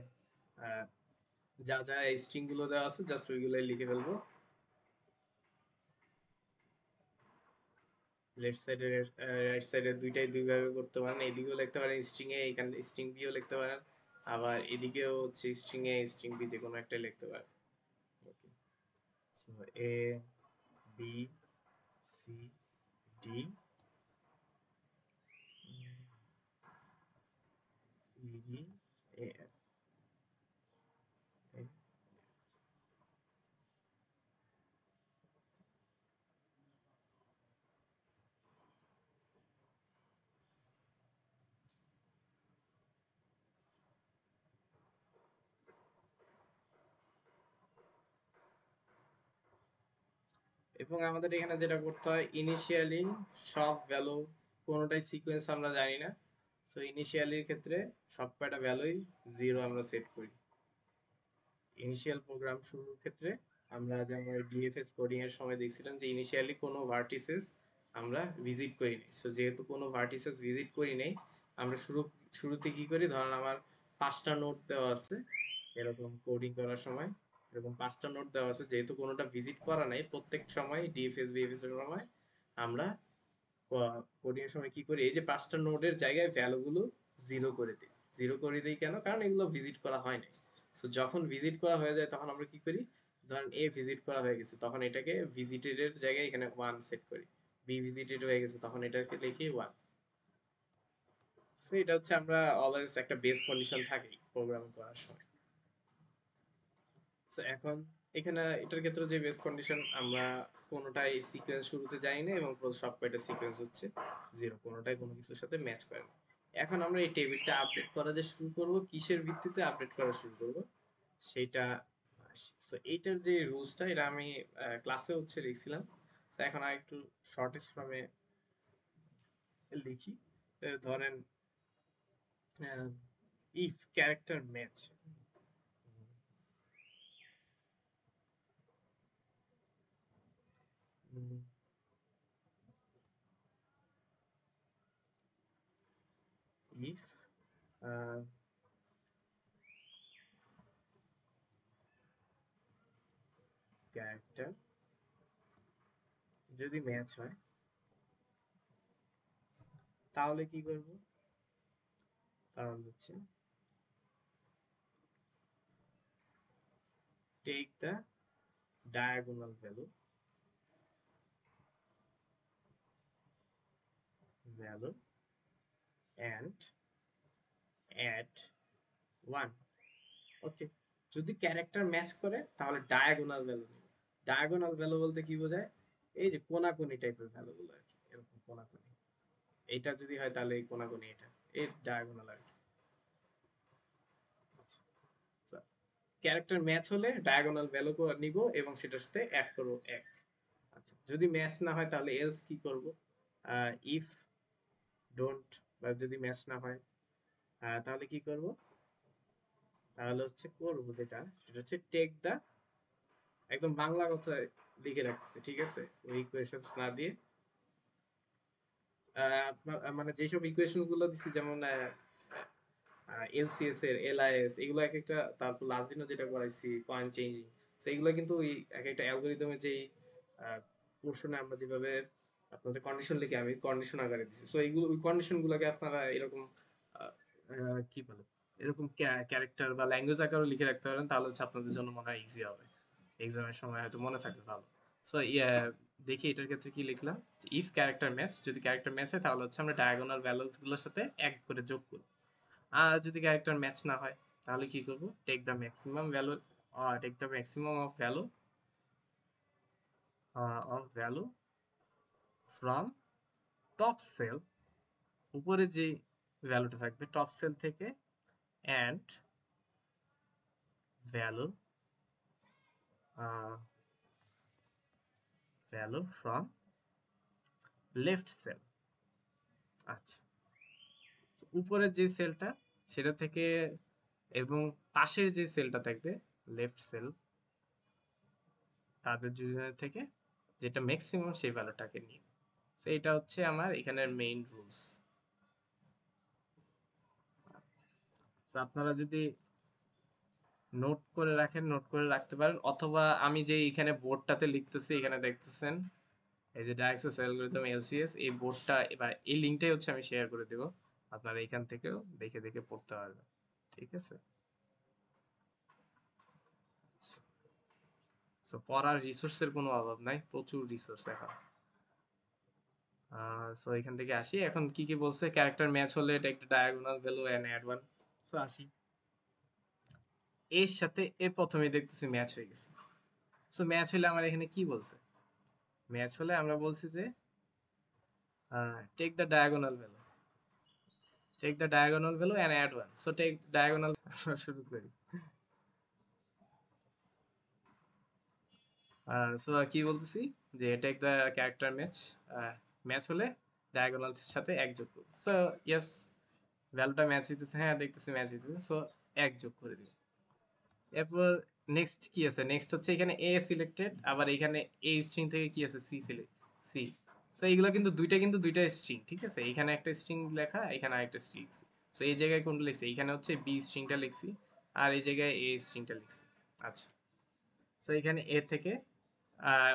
আহ, যা যা স্ট্রিং গুলো দেওয়া আছে জাস্ট ওইগুলোই লিখে ফেলবো। লেফট সাইডে রাইট সাইডে দুইটাই দুই ভাবে করতে পারেন, এদিকেও লিখতে পারেন স্ট্রিং এ, এখানে স্ট্রিং বিও লিখতে পারেন, আবার এদিকেও হচ্ছে স্ট্রিং এ স্ট্রিং বি যে কোনো একটা লিখতে পারেন। Okay, so A B C D C D A F. এবং আমাদের এখানে যেটা করতে হয়, ইনিশিয়ালি সব ভ্যালু কোনোটাই সিকোয়েন্স আমরা জানি না, সো ইনিশিয়ালির ক্ষেত্রে সব কয়টা ভ্যালুই জিরো আমরা সেট করি। ইনিশিয়াল প্রোগ্রাম শুরুর ক্ষেত্রে আমরা যেমন ডিএফএস কোডিং এর সময় দেখছিলাম যে ইনিশিয়ালি কোনো ভার্টিসেস আমরা ভিজিট করি নাই, সো যেহেতু কোনো ভার্টিসেস ভিজিট করি নাই, আমরা শুরুতে কি করি, ধরেন আমার 5টা নোড দেওয়া আছে, এরকম কোডিং করার সময় এরকম 5টা নোড দেওয়া আছে, যেহেতু কোনোটা ভিজিট করা নাই, প্রত্যেক সময় ডিএফএস বিএফএস এর সময় আমরা কোডিং এর সময় কি করি, এই যে 5টা নোডের জায়গায় ভ্যালুগুলো জিরো করে দিই। জিরো করে দিই কেন, কারণ এগুলো ভিজিট করা হয় নাই। সো যখন ভিজিট করা হয়ে যায় তখন আমরা কি করি, ধরেন এ ভিজিট করা হয়ে গেছে, তখন এটাকে ভিজিটেড এর জায়গায় এখানে 1 সেট করি। বি ভিজিটেড হয়ে গেছে, তখন এটাকে লিখি 1। সো এটা হচ্ছে আমরা অলওয়েজ একটা বেস কন্ডিশন থাকে প্রোগ্রামিং করার সময়। সো এখন এখানে এটার ক্ষেত্রে যে বেস কন্ডিশন, আমরা কোনোটাই সিকোয়েন্স শুরুতে জানি না এবং সব কয়টা সিকোয়েন্স হচ্ছে জিরো, কোনোটাই কোনো কিছুর সাথে ম্যাচ করে না। এখন আমরা এই টেবিলটা আপডেট করা যে শুরু করব, কিসের ভিত্তিতে আপডেট করা শুরু করব সেইটা আসি। সো এইটার যে রুলসটা, এটা আমি ক্লাসে হচ্ছে লিখছিলাম। তো এখন আর একটু শর্টেস্ট ফর্মে লিখি। ধরেন if character match, if character যদি ম্যাচ হয় তাহলে কি করব, তাহলে হচ্ছে take the diagonal value and add 1। ওকে, যদি ক্যারেক্টার ম্যাচ করে তাহলে ডায়াগোনাল ভ্যালু নেব। ডায়াগোনাল ভ্যালু বলতে কি বোঝায়, এই যে কোনাকুনি টাইপের ভ্যালু গুলো আর কি, এরকম কোনাকুনি। এইটা যদি হয় তাহলে এই কোনাকুনি, এটা এর ডায়াগোনাল আর কি। আচ্ছা, ক্যারেক্টার ম্যাচ হলে ডায়াগোনাল ভ্যালু নিব এবং সেটার সাথে অ্যাড করব 1। আচ্ছা, যদি ম্যাচ না হয় তাহলে এলস কি করব, ইফ ডোন্ট, বা যদি ম্যাচ না হয় তাহলে কি করব, তাহলে হচ্ছে করব যেটা, সেটা হচ্ছে টেক দা, একদম বাংলা কথায় লিখে রাখছে, ঠিক আছে, ওই ইকুয়েশনস না দিয়ে মানে যেসব ইকুয়েশন গুলো দিছি, যেমন এলসিএস এর এলআইএস, এগুলো এক একটা, তারপর লাস্ট দিনও যেটা করাইছি পয়েন্ট চেঞ্জিং, তো এগুলো কিন্তু ওই এক একটা অ্যালগোরিদমের যেই পোর্শনে আমরা যেভাবে আপনাদের কন্ডিশন লিখে, আমি কন্ডিশন আকারে দিছি, সো এইগুলো ওই কন্ডিশন গুলোকে আপনারা এরকম আহ, কি বলে, এরকম ক্যারেক্টার বা ল্যাঙ্গুয়েজ আকারেও লিখে রাখতে পারেন, তাহলে হচ্ছে আপনাদের জন্য মনে হয় ইজি হবে, এক্সামের সময় হয়তো মনে থাকবে ভালো। সো দেখি এটার ক্ষেত্রে কি লিখলাম, ইফ ক্যারেক্টার ম্যাচ, যদি ক্যারেক্টার ম্যাচ হয় তাহলে হচ্ছে আমরা ডায়াগোনাল ভ্যালুগুলোর সাথে এক করে যোগ করব। আর যদি ক্যারেক্টার ম্যাচ না হয় তাহলে কি করব, take the maximum of value from top cell, উপরে যে ভ্যালুটা থাকবে টপ সেল থেকে, and value value from left cell. আচ্ছা, উপরের যে সেলটা সেটা থেকে এবং পাশের যে সেলটা থাকবে লেফট সেল, তাদের দুজনের থেকে যেটা ম্যাক্সিমাম সেই ভ্যালুটাকে নিয়ে। সো এটা হচ্ছে আমার এখানের মেইন রুলস। আপনারা যদি নোট করে রাখেন, নোট করে রাখতে পারেন, অথবা আমি যে এখানে বোর্ডটাতে লিখতেছি এখানে দেখতেছেন এই যে ডায়াক্সিস অ্যালগরিদম এলসিএস, এই বোর্ডটা এবার এই লিঙ্কটাই হচ্ছে আমি শেয়ার করে দেব, আপনারা এখান থেকেও দেখে দেখে পড়তে পারবেন। ঠিক আছে, সো পড়ার রিসোর্সের কোনো অভাব নাই, প্রচুর রিসোর্স এখন। সো এখান থেকে আসি, এখন কি কি বলছে, ক্যারেক্টার ম্যাচ হলে এটা একটা diagonal value and add one. So আসি, এর সাথে এ প্রথমে দেখতেছি ম্যাচ হয়ে গেছে। সো ম্যাচ হলে আমার এখানে কি বলছে, ম্যাচ হলে আমরা বলছি যে take the diagonal value, take the diagonal value and add one. So take diagonal, শুরু করি। সো কি বলতেছি যে take the character match, match হলে ডায়াগোনাল সাথে এক যোগ করব। সো ইয়েস, ভ্যালুটা ম্যাচ হইতেছে, হ্যাঁ দেখতেছি ম্যাচ হইতেছে, সো এক যোগ করে দিই। এরপর নেক্সট কি আছে, নেক্সট হচ্ছে এখানে এ সিলেক্টেড, আবার এখানে এ স্ট্রিং থেকে কি আছে, সি সিলেক্ট, সি। সো এইগুলো কিন্তু দুইটা স্ট্রিং, ঠিক আছে, এখানে একটা স্ট্রিং লেখা, এখানে আরেকটা স্ট্রিং লিখছি। সো এই জায়গায় কোনটা লিখছি, এখানে হচ্ছে বি স্ট্রিংটা লিখছি, আর এই জায়গায় এ স্ট্রিংটা লিখছি। আচ্ছা, সো এখানে এ থেকে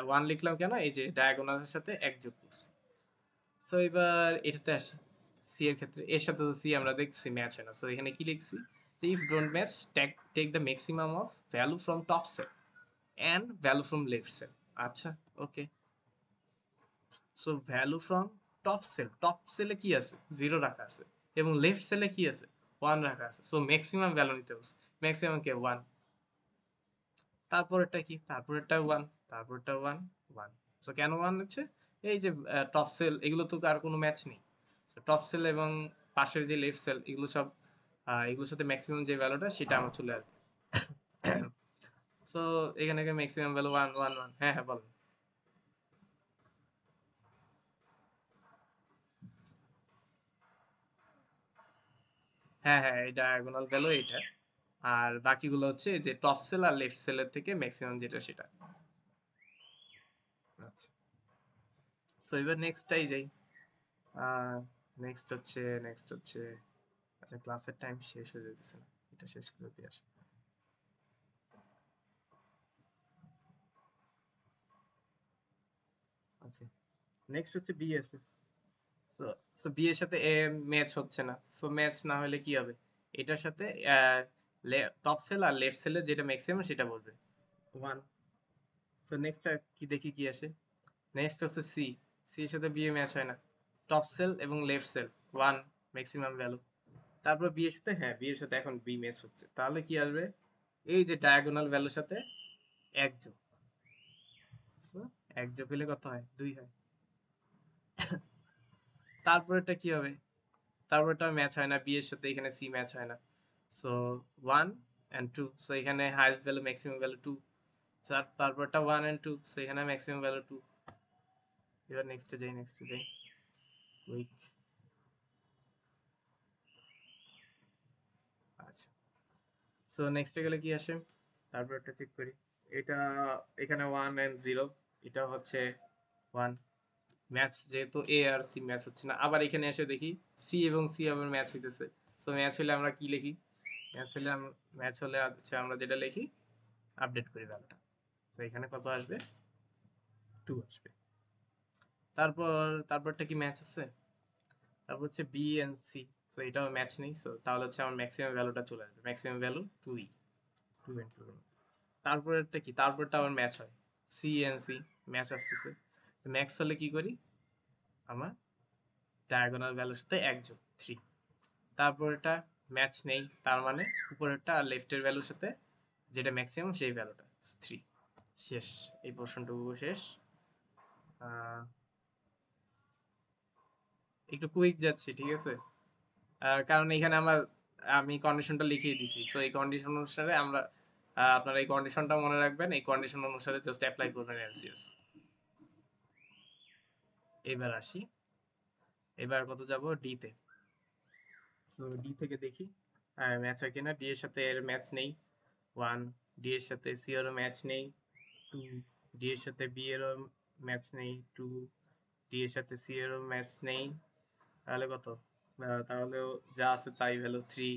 ওয়ান লিখলাম কেন, এই যে ডায়াগোনালের সাথে এক যোগ করছি। সো এবার এটাতে আসি, সি এর ক্ষেত্রে এর সাথে তো সি আমরা দেখছি ম্যাচ হয় না। সো এখানে কি লিখছি, যে if don't match take the maximum of value from top set and value from left cell. আচ্ছা, okay. So value from top সেলে কি আছে, জিরো রাখা আছে, এবং লেফট সেলে কি আছে, ওয়ান রাখা আছে। সো ম্যাক্সিমাম ভ্যালু নিতে বলছে, ম্যাক্সিমাম কে ওয়ান, তারপরেরটা কি, তারপরেরটা ওয়ান, তারপরেরটা ওয়ান, ওয়ান। সো কেন ওয়ান হচ্ছে, এই যে টপ সেল এগুলো তো আর কোনো ম্যাচ নেই। টপ সেল এবং পাশের যে লেফট সেল এগুলো সব এগুলোর সাথে ম্যাক্সিমাম যে ভ্যালুটা সেটা আমার চলে আসবে। সো এখানে maximum value one one one. হ্যাঁ হ্যাঁ বলেন। হ্যাঁ হ্যাঁ, এই ডায়াগোনাল ভ্যালু এইটা, আর বাকিগুলো হচ্ছে যে টপ সেল আর লেফট সেলের থেকে ম্যাক্সিমাম যেটা সেটা। আচ্ছা, সো এবার নেক্সটটাই যাই। নেক্সট হচ্ছে আচ্ছা, ক্লাসের টাইম শেষ হয়ে যেতেছে না, এটা শেষ করে দিয়ে আসি। আচ্ছা, নেক্সট হচ্ছে বিএসএফ। সো সো বি এর সাথে এ ম্যাচ হচ্ছে না, সো ম্যাচ না হলে কি হবে, এটার সাথে টপ সেল আর লেফট সেলের যেটা ম্যাক্সিমাম সেটা বলবে ওয়ান। সো নেক্সট কি দেখি কি আসে, নেক্সট হচ্ছে সি, সি এর সাথে বি এ ম্যাচ হয় না, টপ সেল এবং left cell one, maximum value. তারপর বি এর সাথে, হ্যাঁ বি এর সাথে এখন বি ম্যাচ হচ্ছে, তাহলে কি আসবে, এই যে ডায়াগোনাল ভ্যালুর সাথে এক যোগ। So, এক যোগ হলে কত হয়, দুই হয়। তারপরেরটা কি হবে, তারপরটা ম্যাচ হয় না, বি এর সাথে এখানে সি ম্যাচ হয় না। So one and two, so এখানে highest value maximum value two, তারপরটা ওয়ান অ্যান্ড টু, সো এখানে ম্যাক্সিমাম ভ্যালু টু। এবার নেক্সটে যাই কুইক। আচ্ছা, সো নেক্সটে গেলে কি আসে, তারপরটা চেক করি। এটা এখানে ওয়ান অ্যান্ড জিরো, এটা হচ্ছে ওয়ান, ম্যাচ যেহেতু এ আর সি ম্যাচ হচ্ছে না। আবার এখানে এসে দেখি সি এবং সি আবার ম্যাচ হইতেছে। সো ম্যাচ হলে আমরা কি লিখি, ম্যাচ হলে ম্যাচ হলে হচ্ছে আমরা যেটা লিখি, আপডেট করি ভ্যালুটা। তো এখানে কত আসবে, টু আসবে। তারপরটা কি ম্যাচ আছে, তারপর হচ্ছে বি এন্ড সি, সো এটাও ম্যাচ নেই। সো তাহলে হচ্ছে আমার ম্যাক্সিমাম ভ্যালুটা চলে আসবে, ম্যাক্সিমাম ভ্যালু টুই, টু এন্ড টু। তারপরেরটা কি, তারপরটা আবার ম্যাচ হয়, সি এন্ড সি ম্যাচ আসতেছে। তো ম্যাক্স হলে কি করি, আমার ডায়াগোনাল ভ্যালুর সাথে এক যোগ, থ্রি। তারপরেরটা ম্যাচ নেই, তার মানে উপরেরটা আর লেফটের ভ্যালুর সাথে যেটা ম্যাক্সিমাম সেই ভ্যালুটা, থ্রি। শেষ, এই পোর্শনটুকু শেষ। একটু কুইক যাচ্ছি, ঠিক আছে, কারণ এখানে আমি কন্ডিশনটা লিখিয়ে দিছি। সো এই কন্ডিশন অনুসারে আমরা আপনারা এই কন্ডিশনটা মনে রাখবেন, এই কন্ডিশন অনুসারে জাস্ট অ্যাপ্লাই করবেন এলসিএস। এবার আসি, এবার কত যাব, ডি তে। সো ডি থেকে দেখি ম্যাচ হয় কিনা। ডি এর সাথে এর ম্যাচ নেই 1, ডি এর সাথে সি এরও ম্যাচ নেই 2, ডি এর সাথে বি এরও ম্যাচ নেই 2, ডি এর সাথে সি এরও ম্যাচ নেই। তাহলে কত, তাহলেও যা আছে তাই ভ্যালু 3।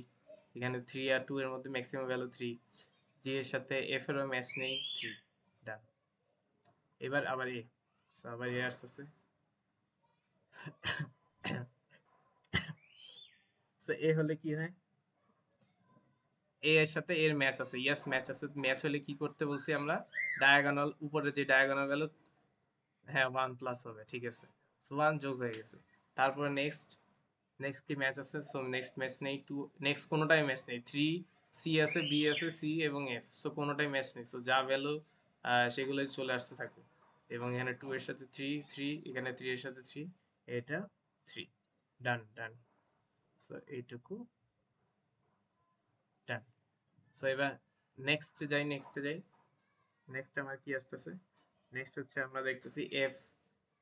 এখানে 3 আর 2 এর মধ্যে ম্যাক্সিমাম ভ্যালু 3। জি এর সাথে এফ এরও ম্যাচ নেই 3। ডান। এবার আবার এ, আবার এ আসতেছে। সো এ হলে কি হয়, এ এর সাথে এর ম্যাচ আছে, ইয়েস ম্যাচ আছে। ম্যাচ হলে কি করতে বলছি আমরা, ডায়াগোনাল, উপরে যে ডায়াগোনাল ভ্যালু, হ্যাঁ 1 প্লাস হবে, ঠিক আছে। সো 1 যোগ হয়ে গেছে। তারপরে নেক্সট, নেক্সট কি ম্যাচ আছে, সো নেক্সট ম্যাচ নেই 2, নেক্সট কোনোটাই ম্যাচ নেই 3, সি আছে, বি আছে, সি এবং এফ, সো কোনোটাই ম্যাচ নেই। সো যা ভ্যালু সেগুলোই চলে আসতে থাকবে। এবং এখানে 2 এর সাথে 3 3, এখানে 3 এর সাথে 3, এটা 3। ডান ডান। সো এইটুকু ডান। সো এবার নেক্সটে যাই, নেক্সটে যাই। নেক্সট আমার কি আসতেছে, নেক্সট হচ্ছে আমরা দেখতেছি এফ,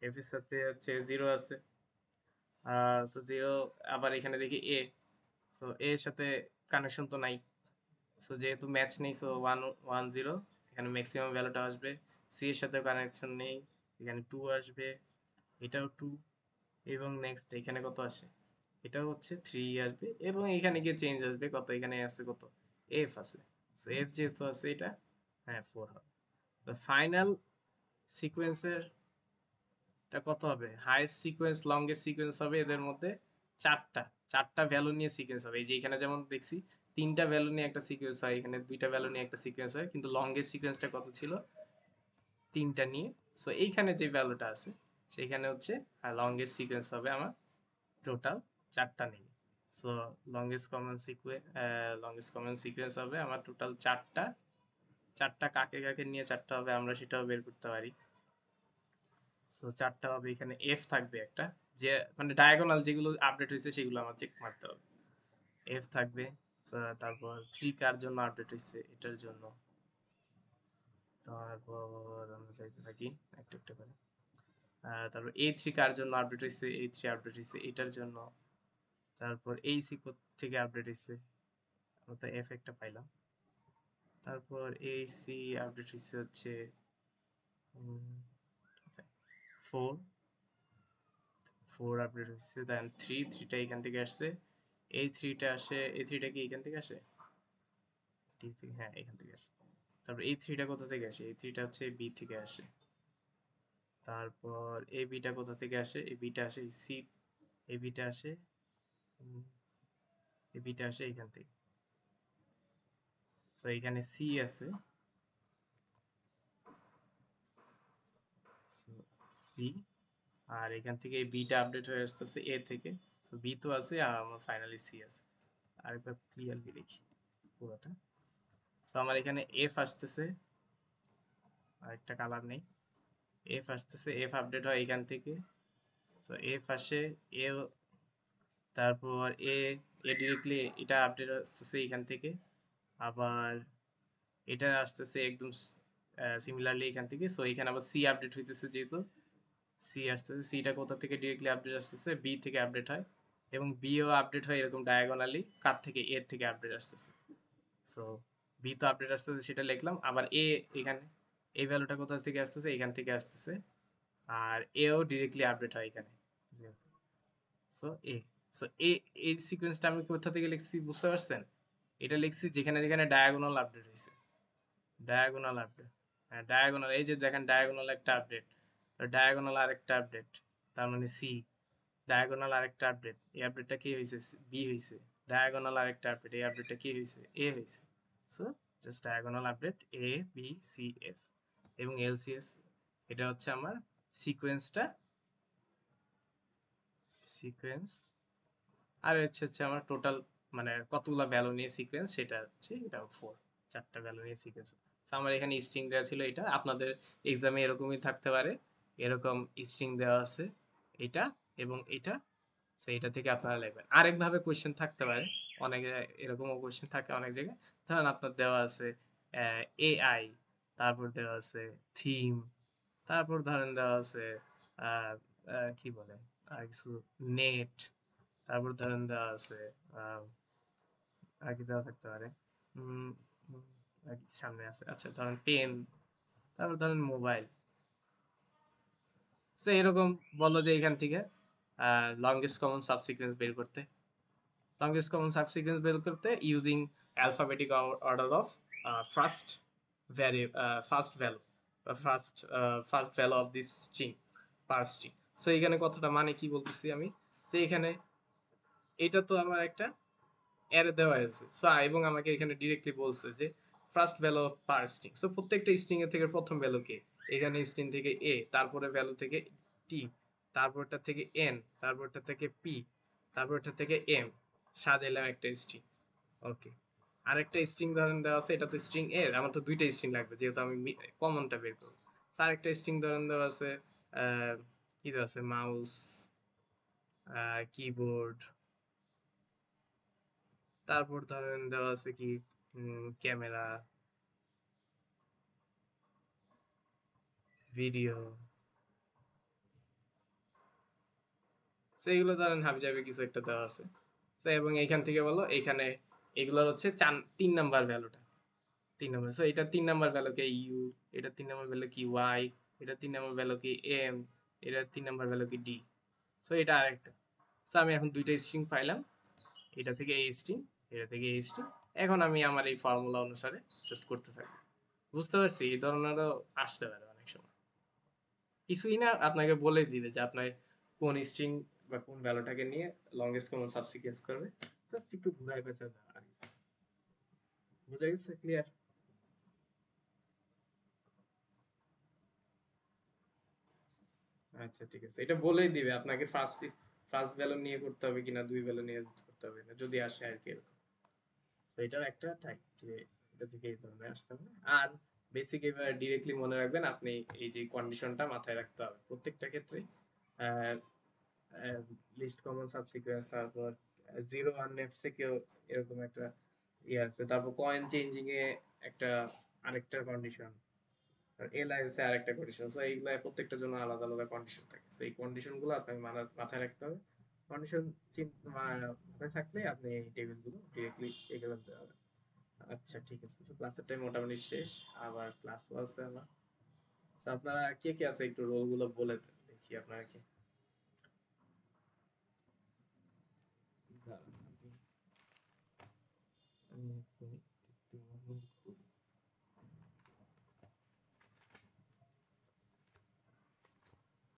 এফ এর সাথে হচ্ছে 0 আছে। সো 0, আবার এখানে দেখি এ, সো এ এর সাথে কানেকশন তো নাই। সো যেহেতু ম্যাচ নেই, সো 1 1 0, এখানে ম্যাক্সিমাম ভ্যালুটা আসবে। সি এর সাথে কানেকশন নেই, এখানে 2 আসবে, এটাও 2। এবং নেক্সট এখানে কত আসে, এটাও হচ্ছে 3 আসবে। এবং এখানে গিয়ে চেঞ্জ আসবে কত, এখানে আছে কত, এফ আছে। সো এফ যেহেতু আছে, এটা হ্যাঁ 4 হবে। তো ফাইনাল সিকোয়েন্সের টা কত হবে, হাইয়েস্ট সিকোয়েন্স লংগেস্ট সিকোয়েন্স হবে এদের মধ্যে চারটা, চারটা ভ্যালু নিয়ে সিকোয়েন্স হবে। এই যে এখানে যেমন দেখছি তিনটা ভ্যালু নিয়ে একটা সিকোয়েন্স হয়, এখানে দুইটা ভ্যালু নিয়ে একটা সিকোয়েন্স হয়, কিন্তু লংগেস্ট সিকোয়েন্সটা কত ছিল, তিনটা নিয়ে। সো এইখানে যে ভ্যালুটা আছে সেইখানে হচ্ছে লংগেস্ট সিকোয়েন্স হবে আমার টোটাল চারটা নিয়ে। সো লংগেস্ট কমন সিকোয়েন্স হবে আমার টোটাল চারটা। চারটা কাকে কাকে নিয়ে চারটা হবে আমরা সেটাও বের করতে পারি। সো চারটা হবে, এখানে এফ থাকবে একটা, যে মানে ডায়াগোনাল যেগুলো আপডেট হয়েছে সেগুলো আমার চেক মারতে হবে। এফ থাকবে। তারপর 3 কার জন্য আপডেট হয়েছে, এটার জন্য। তারপর আমরা চাইতে থাকি একটা একটা করে। তারপর A3 কার জন্য আপডেট হয়েছে, A3 আপডেট হয়েছে এটার জন্য। তারপর এই সি থেকে আপডেট হয়েছে, আমরা তো এফ একটা পাইলাম। তারপর এই সি আপডেট হয়েছে হচ্ছে 4, 4 আপডেট হচ্ছে, দেন 3, 3টা এখান থেকে আসছে। এই 3টা আসে, এই 3টা কি এখান থেকে আসে, ডি থেকে, হ্যাঁ এখান থেকে আসে। তারপর এই 3টা কোথা থেকে আসে, এই 3টা হচ্ছে বি থেকে আসে। তারপর এই বিটা কোথা থেকে আসে, এই বিটা আসে এই সি, এই বিটা আসে, উম, এই বিটা আসে এখান থেকে। সো এখানে সি আছে, সি, আর এখান থেকে এই বিটা আপডেট হয়ে আসতেছে এ থেকে। সো বি তো আছে, আর আমার ফাইনালি সি আছে। আরেকবার ক্লিয়ারলি লিখি পুরোটা। সো আমার এখানে এফ আসতেছে, আরেকটা কালার নেই, এফ আসতেছে, এফ আপডেট হয় এখান থেকে। সো এফ আসে, এ, তারপর এ, এ ডিরেক্টলি এটা আপডেট আসতেছে এখান থেকে। আবার এটা আসতেছে একদম সিমিলারলি এখান থেকে। সো এখানে আবার সি আপডেট হইতেছে, যেহেতু সি আসতেছে, সিটা কোথা থেকে ডিরেক্টলি আপডেট আসতেছে, বি থেকে আপডেট হয়। এবং বিও আপডেট হয় এরকম ডায়াগোনালি, কার থেকে, এর থেকে আপডেট আসতেছে। সো বি তো আপডেট আসতেছে সেটা লিখলাম। আবার এ, এখানে এই ভ্যালুটা কোথা থেকে আসতেছে, এখান থেকে আসতেছে। আর এও ডিরেক্টলি আপডেট হয় এখানে। সো এ, সো এ, এই সিকোয়েন্সটা আমি কোথা থেকে লিখছি বুঝতে পারছেন, এটা লিখছি যেখানে যেখানে ডায়াগোনাল আপডেট হয়েছে। ডায়াগোনাল আপডেট, হ্যাঁ ডায়াগোনাল, এই যে দেখেন ডায়াগোনাল একটা আপডেট, ডায়াগোনাল আরেকটা আপডেট, তার মানে সি। ডায়াগোনাল আরেকটা আপডেট, এই আপডেটটা কি হয়েছে, বি হয়েছে। ডায়াগোনাল আরেকটা আপডেট, এই আপডেটটা কি হয়েছে, এ হয়েছে। সো জাস্ট ডায়াগোনাল আপডেট এ বি সি এফ এবং এলসিএস, এটা হচ্ছে আমার সিকোয়েন্সটা, সিকোয়েন্স। আর হচ্ছে হচ্ছে আমার টোটাল মানে কতগুলা ভ্যালু নিয়ে সিকোয়েন্স, সেটা হচ্ছে এটা 4, চারটা ভ্যালু নিয়ে সিকোয়েন্স। আমার এখানে স্ট্রিং দেওয়া ছিল, এটা আপনাদের এক্সামে এরকমই থাকতে পারে, এরকম স্ট্রিং দেওয়া আছে এটা এবং এটা। সো এটা থেকে আপনারা লিখবেন। আরেকভাবে কোয়েশ্চেন থাকতে পারে, অনেক এরকমও কোয়েশ্চেন থাকে অনেক জায়গায়। ধরেন আপনার দেওয়া আছে এআই, তারপর দেওয়া আছে থিম, তারপর ধরেন দেওয়া আছে আহ, কি বলে আর কিছু নেট, তারপর ধরেন দেওয়া আছে আহ, আর কি দেওয়া থাকতে পারে, উম, উম, আর কি সামনে আছে, আচ্ছা ধরেন পেন, তারপর ধরেন মোবাইল। তো এরকম বললো যে এখান থেকে লংগেস্ট কমন সাবসিকুয়েন্স বের করতে, longest common subsequence বের করতে using alphabetic order of first first value বা first value of this string per string। So এখানে কথাটা মানে কি বলতেছি আমি, যে এখানে এটা তো আমার একটা অ্যারে দেওয়া আছে, সো এবং আমাকে এখানে ডিরেক্টলি বলছে যে first value of per string. So প্রত্যেকটা স্ট্রিং এর থেকে প্রথম ভ্যালু কে, এখানে স্ট্রিং থেকে এ, তারপরে ভ্যালু থেকে টি, তারপরটা থেকে এন, তারপরটা থেকে পি, তারপরটা থেকে এম, সাজাইলাম একটা স্ট্রিং। ওকে, আরেকটা স্ট্রিং ধরেন দেওয়া আছে, এটা তো স্ট্রিং এর, আমার তো দুইটা স্ট্রিং লাগবে যেহেতু আমি কমনটা বের করবো। আরেকটা স্ট্রিং ধরেন দেওয়া আছে কি দেওয়া আছে, মাউস, কিবোর্ড, তারপর ধরেন দেওয়া আছে কি ক্যামেরা, ভিডিও। সেইগুলো ধরেন হাবিজাবি কিছু একটা দেওয়া আছে। তো এবং এইখান থেকে বলো এখানে এগুলোর হচ্ছে 3 নাম্বার ভ্যালুটা, 3 নাম্বার। সো এটা 3 নাম্বার ভ্যালু কে ইউ, এটা 3 নাম্বার ভ্যালু কি ওয়াই, এটা 3 নাম্বার ভ্যালু কি এম, এটা 3 নাম্বার ভ্যালু কি ডি। সো এটা আরেকটা। সো আমি এখন দুইটা স্ট্রিং পাইলাম, এটা থেকে এই স্ট্রিং, এটা থেকে এই স্ট্রিং। এখন আমি আমার এই ফর্মুলা অনুসারে জাস্ট করতে থাকি। বুঝতে পারছি, এই ধরনেরও আসতে পারে অনেক সময়। কিছুই না, আপনাকে বলে দিবে যে আপনার কোন স্ট্রিং বা কোন ভ্যালুটাকে নিয়ে লংগেস্ট কমন সাবসিকুয়েন্স করবে, জাস্ট একটু ঘুরাই পেঁচা দেওয়া আর কি। বুঝা গেছে, ক্লিয়ার? আচ্ছা ঠিক আছে, এটা বলেই দিবে আপনাকে ফার্স্ট ফার্স্ট ভ্যালু নিয়ে করতে হবে কিনা, দুই ভ্যালু নিয়ে করতে হবে না, যদি আসে আর কি এরকম। তো এটার একটা টাইপ যে এটা থেকে এই ধরনের আসতে হবে। আর বেসিক এবার ডিরেক্টলি মনে রাখবেন আপনি, এই যে কন্ডিশনটা মাথায় রাখতে হবে প্রত্যেকটা ক্ষেত্রে। লিস্ট কমন সাবসিকুয়েন্স, তারপর জিরো ওয়ান নেক্সট থেকেও এরকম একটা ইয়ে আছে, তারপর কয়েন চেঞ্জিং এ একটা আরেকটা কন্ডিশন, আর এলআইএস এ আরেকটা কন্ডিশন। সো এইগুলা প্রত্যেকটার জন্য আলাদা আলাদা কন্ডিশন থাকে। সো এই কন্ডিশন গুলো আপনাকে মাথায় রাখতে হবে। কন্ডিশন মাথায় থাকলে আপনি এই টেবিল গুলো ডিরেক্টলি এগুলো আনতে পারবেন। আচ্ছা ঠিক আছে, তো ক্লাসের টাইম মোটামুটি শেষ, আবার ক্লাসও আছে আমার। So, আপনারা কে কে আছে একটু রোল গুলো বলে দেন, দেখি আপনারা কি। দাঁড়ান, আমি একটু